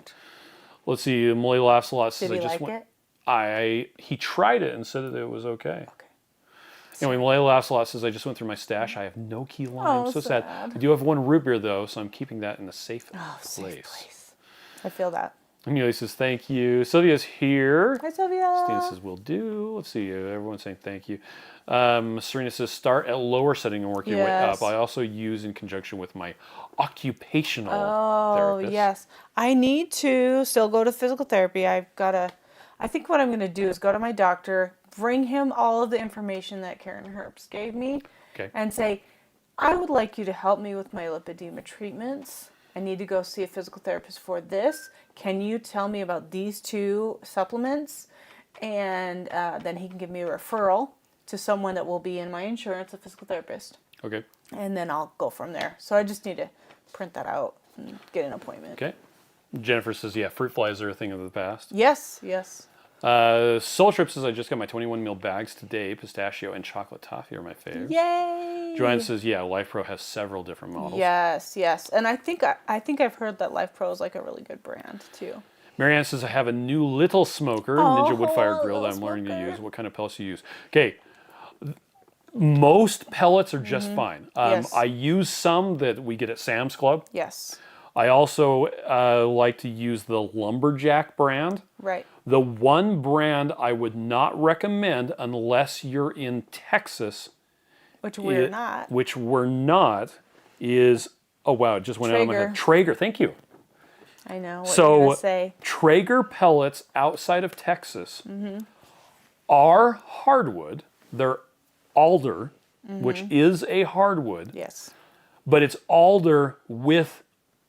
Let's see, Molly laughs a lot. Says, Did he I just like went, it? He tried it and said that it was okay. Okay. Anyway, Molly laughs a lot. Says, I just went through my stash. I have no key lime. Oh, So sad. sad. I do have one root beer though, so I'm keeping that in a safe place. Safe place. I feel that. Amelia says, thank you. Sylvia's here. Hi, Sylvia. Stina says, will do. Let's see. Everyone's saying thank you. Serena says, start at lower setting and work your way up. Yes. I also use in conjunction with my occupational Oh, therapist. yes. I need to still go to physical therapy. I think what I'm going to do is go to my doctor, bring him all of the information that Karen Herbst gave me, Okay. and say, I would like you to help me with my lipedema treatments. I need to go see a physical therapist for this. Can you tell me about these 2 supplements? And then he can give me a referral to someone that will be in my insurance, a physical therapist. Okay. And then I'll go from there. So I just need to print that out and get an appointment. Okay. Jennifer says, yeah, fruit flies are a thing of the past. Yes, yes. Soul Trip says, I just got my 21 meal bags today. Pistachio and chocolate toffee are my faves. Yay! Joanne says, yeah, Life Pro has several different models. Yes, yes. And I think I've heard that Life Pro is like a really good brand too. Marianne says, I have a new little smoker, Ninja Woodfire grill that I'm learning to use. What kind of pellets do you use? Okay. Most pellets are just fine. Yes. I use some that we get at Sam's Club. Yes. I also like to use the Lumberjack brand. Right. The one brand I would not recommend unless you're in Texas, Which we're not. which we're not, is, oh wow, it just went out of my head. Traeger, thank you. I know what you're gonna say. Traeger pellets outside of Texas are hardwood. They're alder, which is a hardwood, Yes. but it's alder with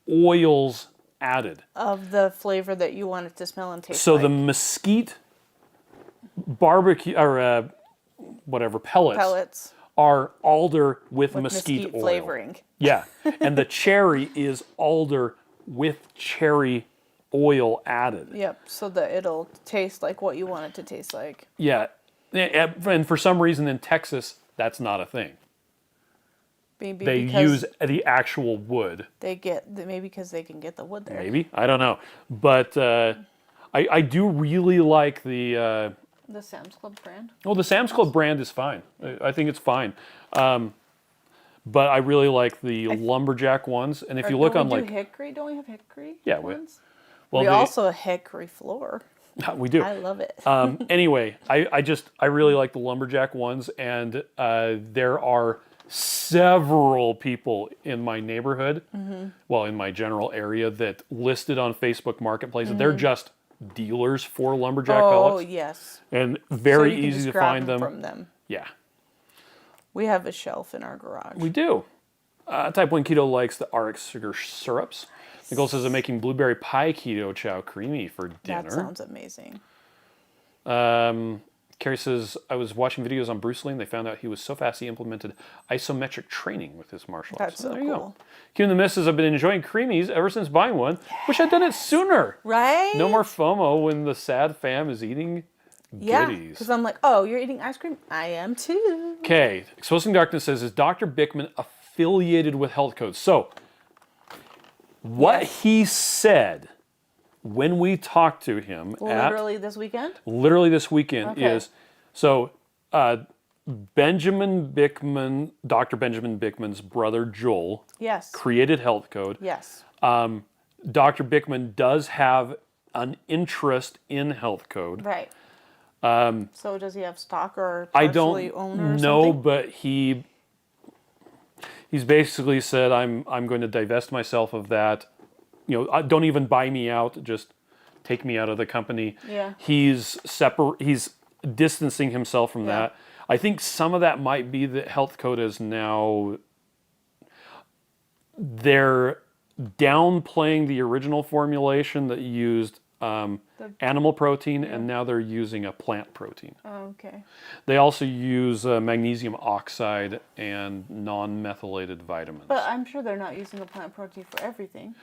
oils added. Of the flavor that you want it to smell and taste So like. the mesquite barbecue or whatever pellets are alder with mesquite oil. flavoring. Yeah, and the cherry is alder with cherry oil added. Yep. So that it'll taste like what you want it to taste like. Yeah, and for some reason in Texas, that's not a thing. Maybe They because use the actual wood. maybe because they can get the wood there. Maybe, I don't know. But I do really like the Sam's Club brand. the Sam's Club brand is fine. I think it's fine. But I really like the Lumberjack ones. And if you look on like hickory, don't we have hickory? Yeah, ones? well, we also have hickory floor. we do. I love it. Anyway, I really like the Lumberjack ones, and there are several people in my neighborhood, well, in my general area, that listed on Facebook Marketplace. They're just dealers for Lumberjack Oh pellets, yes. and So very you can easy just to grab find them. from them. Yeah. We have a shelf in our garage. We do. Type 1 Keto likes the RX sugar syrups. Nicole says I'm making blueberry pie Keto Chow creamy for dinner. That sounds amazing. Carrie says, I was watching videos on Bruce Lee and they found out he was so fast he implemented isometric training with his martial arts. That's so there you cool. go. Q and the Miss says, I've been enjoying creamies ever since buying one. Wish I'd done it sooner. Right? No more FOMO when the sad fam is eating Yeah, goodies. because I'm like, oh, you're eating ice cream? I am too. Okay, Exposing Darkness says, is Dr. Bickman affiliated with Health Codes? So, what he said when we talked to him Literally this weekend? literally this weekend Okay. is, so Benjamin Bickman, Dr. Benjamin Bickman's brother Joel Yes. created Health Code. Yes. Dr. Bickman does have an interest in Health Code. Right. So does he have stock or I partially don't own or know, something? but he's basically said, I'm going to divest myself of that. You know, don't even buy me out. Just take me out of the company. Yeah. He's distancing himself from Yeah. that. I think some of that might be that Health Code is now, they're downplaying the original formulation that used animal protein, and now they're using a plant protein. Oh, okay. They also use magnesium oxide and non-methylated vitamins. But I'm sure they're not using a plant protein for everything.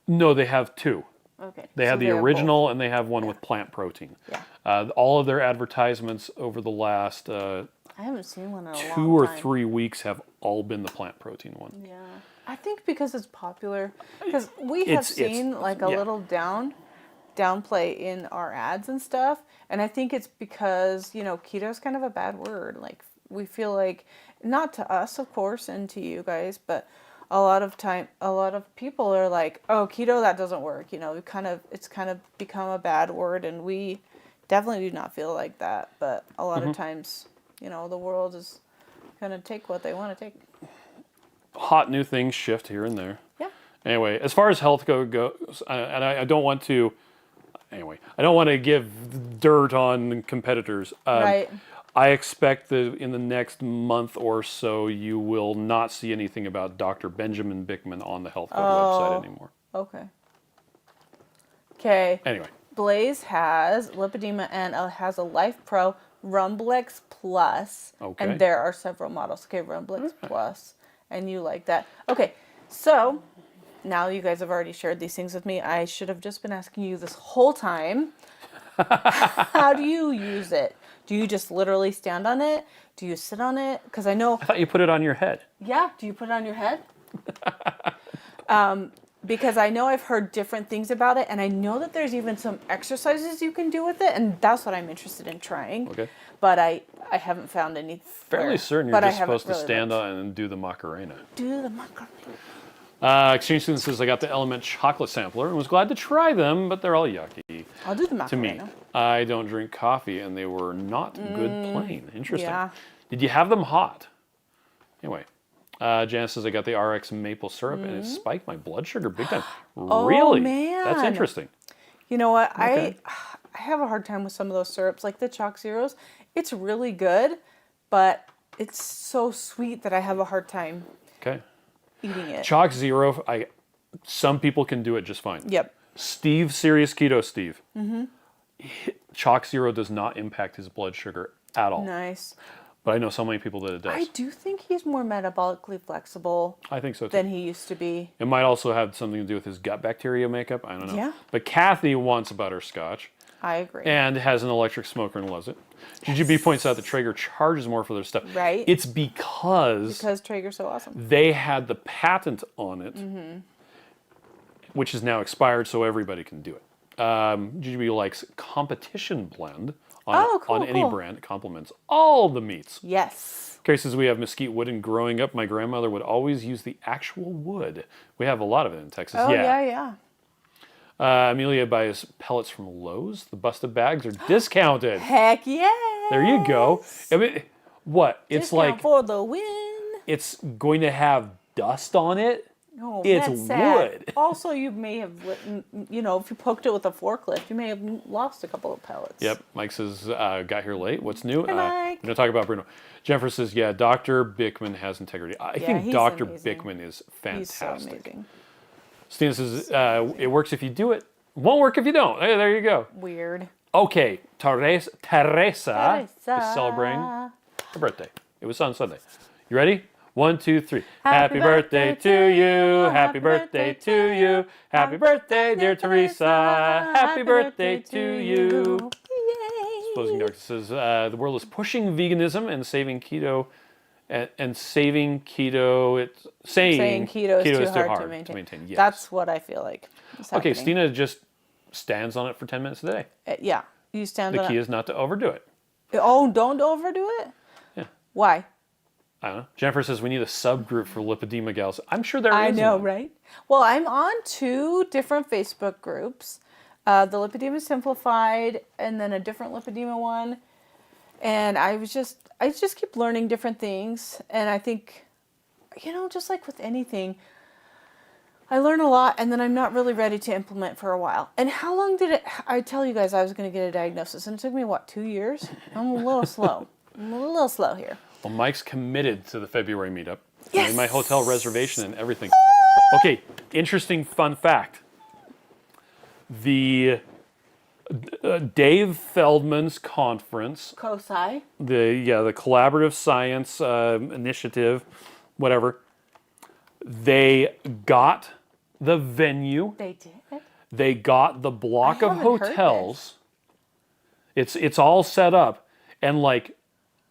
No, they have two. Okay. They have the original and they have one with plant protein. Yeah. All of their advertisements over the last I haven't seen one in a long time. 2 or 3 weeks have all been the plant protein one. Yeah. I think because it's popular. Because we have seen like a little downplay in our ads and stuff. And I think it's because, you know, keto is kind of a bad word. Like we feel like, not to us, of course, and to you guys, but a lot of people are like, oh, keto, that doesn't work. You know, it's kind of become a bad word, and we definitely do not feel like that. But a lot of times, you know, the world is going to take what they want to take. Hot new things shift here and there. Yeah. Anyway, as far as Health Code goes, and I don't want to, I don't want to give dirt on competitors. Right. I expect that in the next month or so, you will not see anything about Dr. Benjamin Bickman on the Health Code website anymore. Okay. Okay. Anyway. Blaze has lipedema and has a Life Pro Rumblex Plus. Okay. And there are several models. Okay, Rumblex Plus. And you like that. Okay, so now you guys have already shared these things with me. I should have just been asking you this whole time. How do you use it? Do you just literally stand on it? Do you sit on it? Because I know... I thought you put it on your head. Yeah, do you put it on your head? Because I know I've heard different things about it, and I know that there's even some exercises you can do with it, and that's what I'm interested in trying. Okay. But I haven't found any. Fairly certain you're just supposed to stand on and do the Macarena. Do the Macarena. Exchange Student says, I got the Element chocolate sampler and was glad to try them, but they're all yucky. I'll do the To me, Macarena. I don't drink coffee, and they were not good plain. Interesting. yeah. Did you have them hot? Anyway, Janice says, I got the RX maple syrup, and it spiked my blood sugar big time. Really? man. That's interesting. You know what? Okay. I have a hard time with some of those syrups, like the Chalk Zeros. It's really good, but it's so sweet that I have a hard time Okay. eating it. Chalk Zero, some people can do it just fine. Yep. Steve, Serious Keto Steve. Chalk Zero does not impact his blood sugar at all. Nice. But I know so many people that it does. I do think he's more metabolically flexible I think so too. than he used to be. It might also have something to do with his gut bacteria makeup. I don't know. Yeah. But Kathy wants butterscotch I agree. and has an electric smoker and loves it. GGB points out that Traeger charges more for their stuff. Right. It's because Traeger's so awesome. they had the patent on it, which is now expired, so everybody can do it. GGB likes Competition Blend on any brand. It complements all the meats. Yes. Carrie says, we have mesquite wood, and growing up, my grandmother would always use the actual wood. We have a lot of it in Texas. Oh, yeah. Amelia buys pellets from Lowe's. The busted bags are discounted. Heck yeah. There you go. I mean, what? It's Discount like for the win. it's going to have dust on it. Oh, It's that's sad. wood. Also, you may have, if you poked it with a forklift, you may have lost a couple of pellets. Yep. Mike says, got here late. What's new? Hey, Mike. We're going to talk about Bruno. Jennifer says, yeah, Dr. Bickman has integrity. I think he's Dr. amazing. Bickman is He's so fantastic. amazing. Stina says, it works if you do it. Won't work if you don't. Hey, there you go. Weird. Okay, Teresa is celebrating her birthday. It was on Sunday. You ready? 1, 2, 3. Happy birthday to you. Happy birthday to you. Happy birthday, dear Teresa. Happy birthday to you. Yay. Exposing Darkness says the world is pushing veganism and saving keto. And saving keto, it's saying keto is too hard to maintain. Yes. That's what I feel like is Okay, happening. Stina just stands on it for 10 minutes a day. Yeah, you stand The on key it. is not to overdo it. Oh, don't overdo it? Yeah. Why? I don't know. Jennifer says we need a subgroup for lipedema gals. I'm sure there is I know, one. right? Well, I'm on 2 different Facebook groups. The Lipedema Simplified and then a different lipedema one. And I just keep learning different things. And I think, just like with anything, I learn a lot and then I'm not really ready to implement for a while. And how long did I tell you guys I was going to get a diagnosis? And it took me, 2 years? I'm a little slow. I'm a little slow here. Well, Mike's committed to the February meetup. Yes! Made my hotel reservation and everything. Okay, interesting fun fact. The Dave Feldman's conference, COSI. the Collaborative Science Initiative, whatever, they got the venue. They did? They got the block I of haven't heard hotels. It's all set up, and like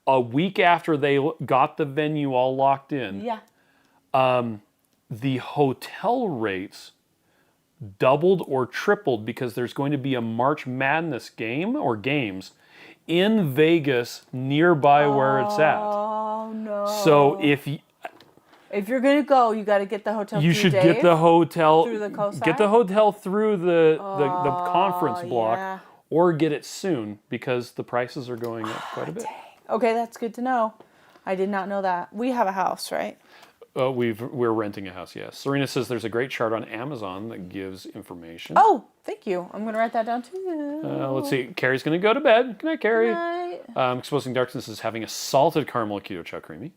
a week after they got the venue all locked in, Yeah. the hotel rates doubled or tripled because there's going to be a March Madness game or games in Vegas nearby where it's at. Oh, no. So if you're going to go, you got to get the hotel you through should Dave? get the hotel Through the COSI? get the hotel through the conference block, yeah. or get it soon because the prices are going up quite a bit. Okay, that's good to know. I did not know that. We have a house, right? We're renting a house, yes. Serena says there's a great chart on Amazon that gives information. Oh, thank you. I'm going to write that down too. Let's see. Carrie's going to go to bed. Good night, Carrie. Good night. Exposing Darkness is having a salted caramel keto chow creamy.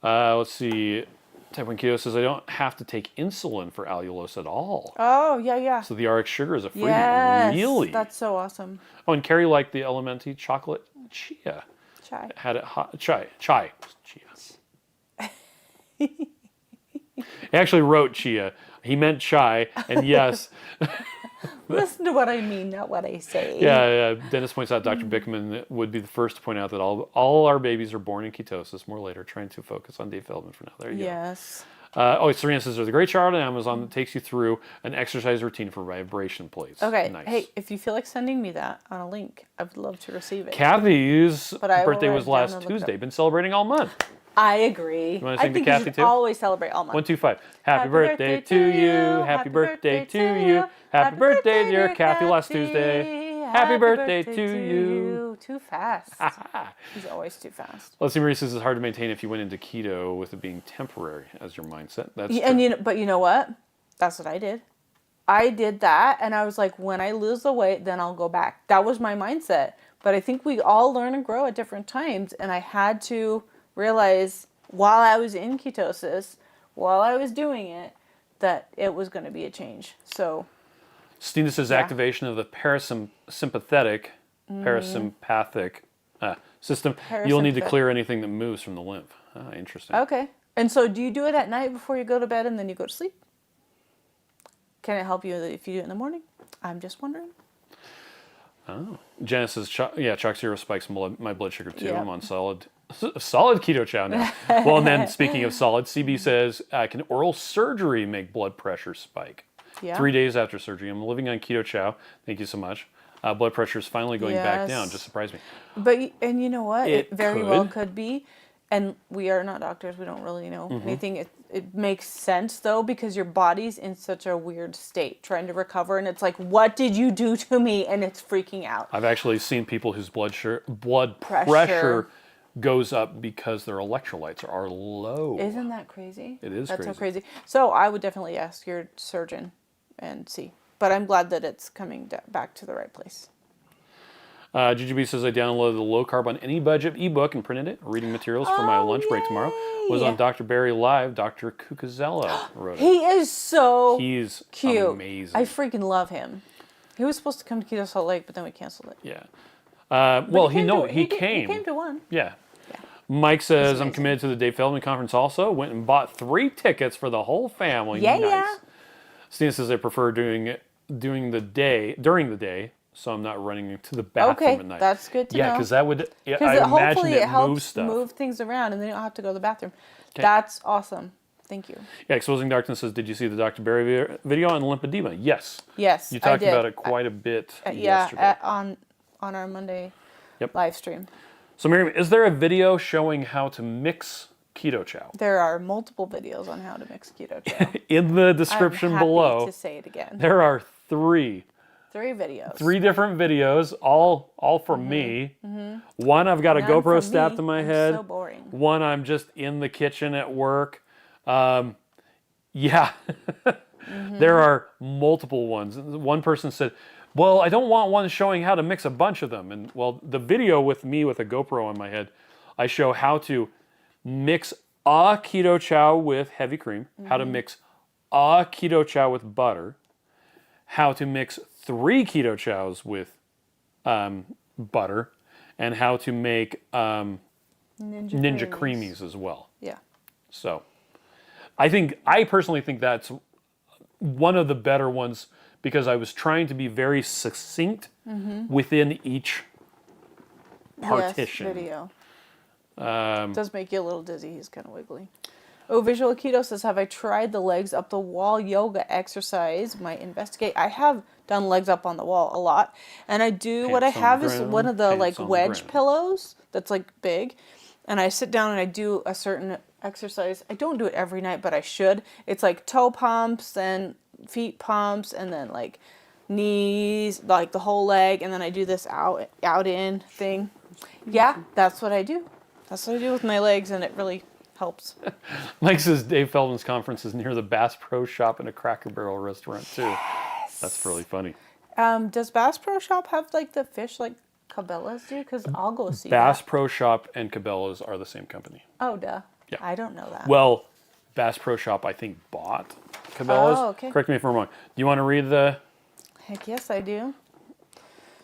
Let's see. Type 1 Keto says I don't have to take insulin for allulose at all. Oh, yeah. So the RX sugar is a freebie. Yes. Really? That's so awesome. Oh, and Carrie liked the Elementi chocolate chia. Chai. Had it hot. Chai. Chia. He actually wrote chia. He meant chai. And yes. Listen to what I mean, not what I say. Yeah. Dennis points out Dr. Bickman would be the first to point out that all our babies are born in ketosis. More later, trying to focus on Dave Feldman for now. There you go. Yes. Serena says there's a great chart on Amazon that takes you through an exercise routine for vibration plates. Okay. Nice. Hey, if you feel like sending me that on a link, I would love to receive it. Kathy's But I will birthday write was it down last and look it Tuesday. up. Been celebrating all month. I agree. wanna I sing to think Kathy you should too? always celebrate all month. 1, 2, 5. Happy birthday to you. Happy birthday to you. Happy birthday, dear Kathy, last Tuesday. Happy birthday to you. Too fast. He's always too fast. Leslie Marie says it's hard to maintain if you went into keto with it being temporary as your mindset. That's true. And but you know what? That's what I did. I did that, and I was like, when I lose the weight, then I'll go back. That was my mindset. But I think we all learn and grow at different times, and I had to realize while I was in ketosis, while I was doing it, that it was going to be a change. So Stina says activation of the parasympathetic system. You'll need to clear anything that moves from the lymph. Interesting. okay. And so do you do it at night before you go to bed and then you go to sleep? Can it help you if you do it in the morning? I'm just wondering. Oh. Janice says, Chalk Zero spikes my blood sugar too. Yeah. I'm on solid keto chow now. Well, and then speaking of solid, CB says, can oral surgery make blood pressure spike? Yeah. 3 days after surgery. I'm living on keto chow. Thank you so much. Blood pressure is finally going back down. Yes. Just surprised me. And you know what? It very well could. could be. And we are not doctors. We don't really know Mm-hmm. anything. It makes sense, though, because your body's in such a weird state, trying to recover. And it's like, what did you do to me? And it's freaking out. I've actually seen people whose blood pressure goes up because their electrolytes are low. Isn't that crazy? It is That's crazy. so crazy. So I would definitely ask your surgeon and see. But I'm glad that it's coming back to the right place. GGB says I downloaded the Low Carb on Any Budget ebook and printed it. Reading materials for my lunch break tomorrow. Was on Dr. Barry Live. Dr. Cucuzella wrote it. He is so He's cute. amazing. I freaking love him. He was supposed to come to Keto Salt Lake, but then we canceled it. Yeah. Well, he came. He came to one. Yeah. Mike says, I'm committed to the Dave Feldman conference also. Went and bought 3 tickets for the whole family. Yeah, nice. yeah. Stina says, I prefer during the day, so I'm not running to the bathroom at night. Okay, that's good to know. Yeah, because that would, I imagine hopefully it moves helps stuff. move things around, and then you don't have to go to the bathroom. Okay. That's awesome. Thank you. Yeah, Exposing Darkness says, did you see the Dr. Barry video on lymphedema? Yes. Yes, You I talked did. about it quite a bit yesterday. on our Monday Yep. live stream. So Miriam, is there a video showing how to mix Keto Chow? There are multiple videos on how to mix Keto Chow. In the description I'm happy below, to say it again. there are 3 videos. 3 different videos, all from me. One, I've got a None GoPro from strapped me. to my I'm head. so boring. One, I'm just in the kitchen at work. Yeah, there are multiple ones. One person said, well, I don't want one showing how to mix a bunch of them. And well, the video with me with a GoPro on my head, I show how to mix a Keto Chow with heavy cream, how to mix a Keto Chow with butter, how to mix 3 Keto Chows with butter, and how to make Ninja Creamies as well. Yeah. So I personally think that's one of the better ones because I was trying to be very succinct within each partition. Yes, video. It does make you a little dizzy. He's kind of wiggly. Oh, Visual Keto says, have I tried the legs up the wall yoga exercise? Might investigate. I have done legs up on the wall a lot. And I do, what I have is one of the like wedge pillows that's like big. And I sit down and I do a certain exercise. I don't do it every night, but I should. It's like toe pumps and feet pumps and then like knees, like the whole leg. And then I do this out in thing. Yeah, that's what I do. That's what I do with my legs, and it really helps. Mike says Dave Feldman's conference is near the Bass Pro Shop and a Cracker Barrel restaurant too. Yes. That's really funny. Does Bass Pro Shop have like the fish like Cabela's do? Because I'll go see Bass Pro Shop and Cabela's are the same company. Oh, duh. Yeah. I don't know that. Well, Bass Pro Shop I think bought Cabela's. Oh, okay. Correct me if I'm wrong. Do you want to read the? Heck yes, I do.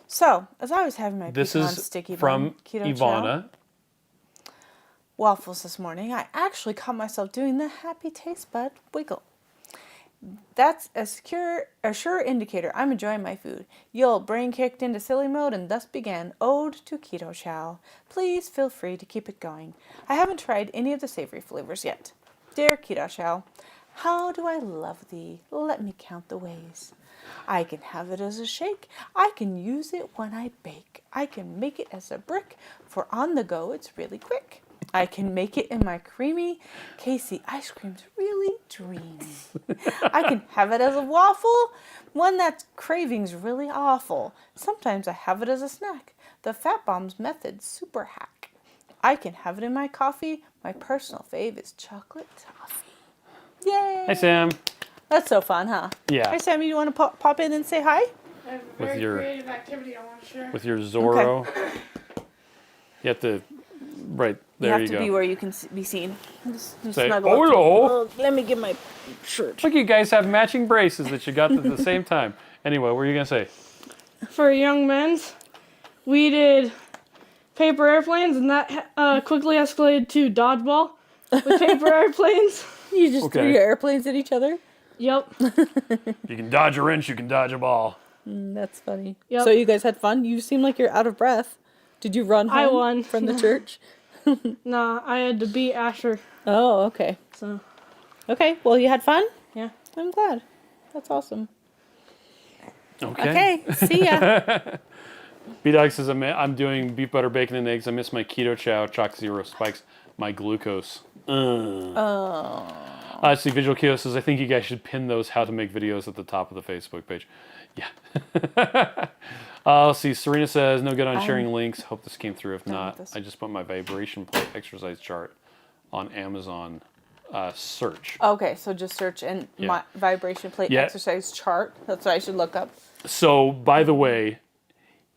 So, as I was having my This pecan is sticky from bun Keto Ivana. Chow waffles this morning, I actually caught myself doing the happy taste bud wiggle. That's a sure indicator I'm enjoying my food. Your brain kicked into silly mode and thus began Ode to Keto Chow. Please feel free to keep it going. I haven't tried any of the savory flavors yet. Dear Keto Chow, how do I love thee? Let me count the ways. I can have it as a shake. I can use it when I bake. I can make it as a brick, for on the go it's really quick. I can make it in my creamy Casey ice cream's really dreamy. I can have it as a waffle, one that's cravings really awful. Sometimes I have it as a snack, the Fat Bombs method super hack. I can have it in my coffee. My personal fave is chocolate toffee. Yay! Hi Sam. That's so fun, huh? Yeah. Hi Sammy, you want to pop in and say hi? I have a With very your- creative activity I want to share. With your Zorro. You have to, right, there you you have to go. be where you can be seen. Just Say, snuggle up to me. "Hello." Oh, let me get my shirt. Look, you guys have matching braces that you got at the same time. Anyway, what were you going to say? For young men's, we did paper airplanes, and that quickly escalated to dodgeball with paper airplanes. You just threw Okay. your airplanes at each other? Yep. You can dodge a wrench, you can dodge a ball. That's funny. Yep. So you guys had fun? You seem like you're out of breath. Did you run home I won. from the church? Nah, I had to beat Asher. Oh, okay. So, Okay, well, you had fun? yeah. I'm glad. That's awesome. Okay. Okay, see ya. B-Dog says, I'm doing beef butter, bacon, and eggs. I miss my Keto Chow. Chalk Zero spikes my glucose. Let's see, Visual Keto says, I think you guys should pin those how to make videos at the top of the Facebook page. Yeah. Let's see. Serena says, no good on sharing links. Hope this came through. If not, I just put my vibration plate exercise chart on Amazon search. Okay, so just search and my vibration plate exercise chart. That's what I should look up. So, by the way,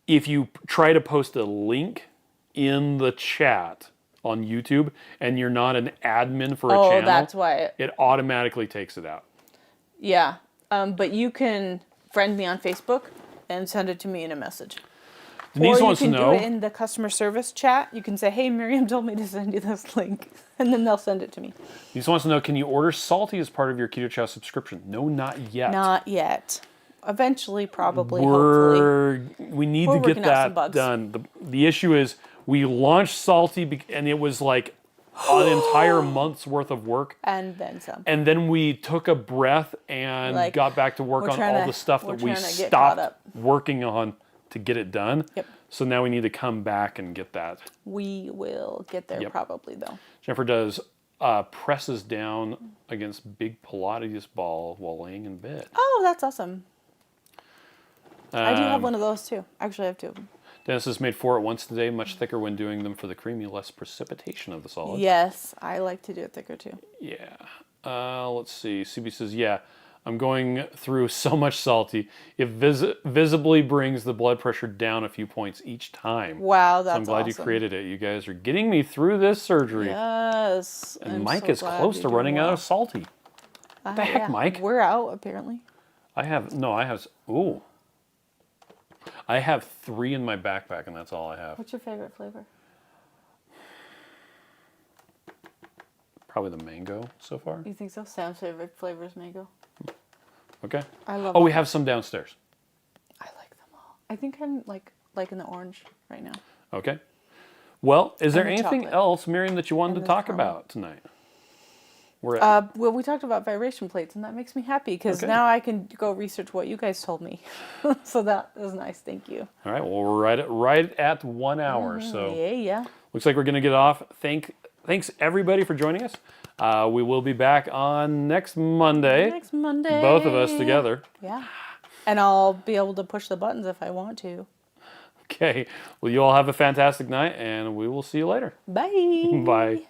if you try to post a link in the chat on YouTube and you're not an admin for a channel, that's why it automatically takes it out. Yeah, but you can friend me on Facebook and send it to me in a message. Denise or wants to know. you can do it in the customer service chat. You can say, hey, Miriam told me to send you this link. And then they'll send it to me. Denise wants to know, can you order SALTT as part of your Keto Chow subscription? No, not yet. Not yet. Eventually, probably, hopefully. We need to get that done. The issue is we launched SALTT and it was like an entire month's worth of work. And then some. And then we took a breath and got back to work on all the stuff that we stopped working on to get it done. Yep. So now we need to come back and get that. We will get there probably, though. Jennifer does presses down against big Pilates ball while laying in bed. Oh, that's awesome. I do have one of those, too. Actually, I have two of them. Dennis has made 4 at once today, much thicker when doing them for the creamy, less precipitation of the solid. Yes, I like to do it thicker, too. Yeah. Let's see. CB says, yeah, I'm going through so much SALTT. It visibly brings the blood pressure down a few points each time. Wow, that's awesome. So I'm glad you created it. You guys are getting me through this surgery. Yes. And Mike is close to running out of SALTT. What the heck, Mike? We're out, apparently. I have 3 in my backpack, and that's all I have. What's your favorite flavor? Probably the mango so far. You think so? Sam's favorite flavor is mango. Okay. I love we have some downstairs. I like them all. I think I'm liking the orange right now. Okay. Well, is there the anything chocolate. else, Miriam, that you wanted to talk caramel. about tonight? Well, we talked about vibration plates, and that makes me happy because now I can go research what you guys told me. So that was nice. Thank you. All right. Well, we're right at 1 hour. So Yeah. looks like we're going to get off. Thanks everybody for joining us. We will be back on next Monday. Next Monday. Both of us together. Yeah. And I'll be able to push the buttons if I want to. Okay. Well, you all have a fantastic night, and we will see you later. Bye. Bye.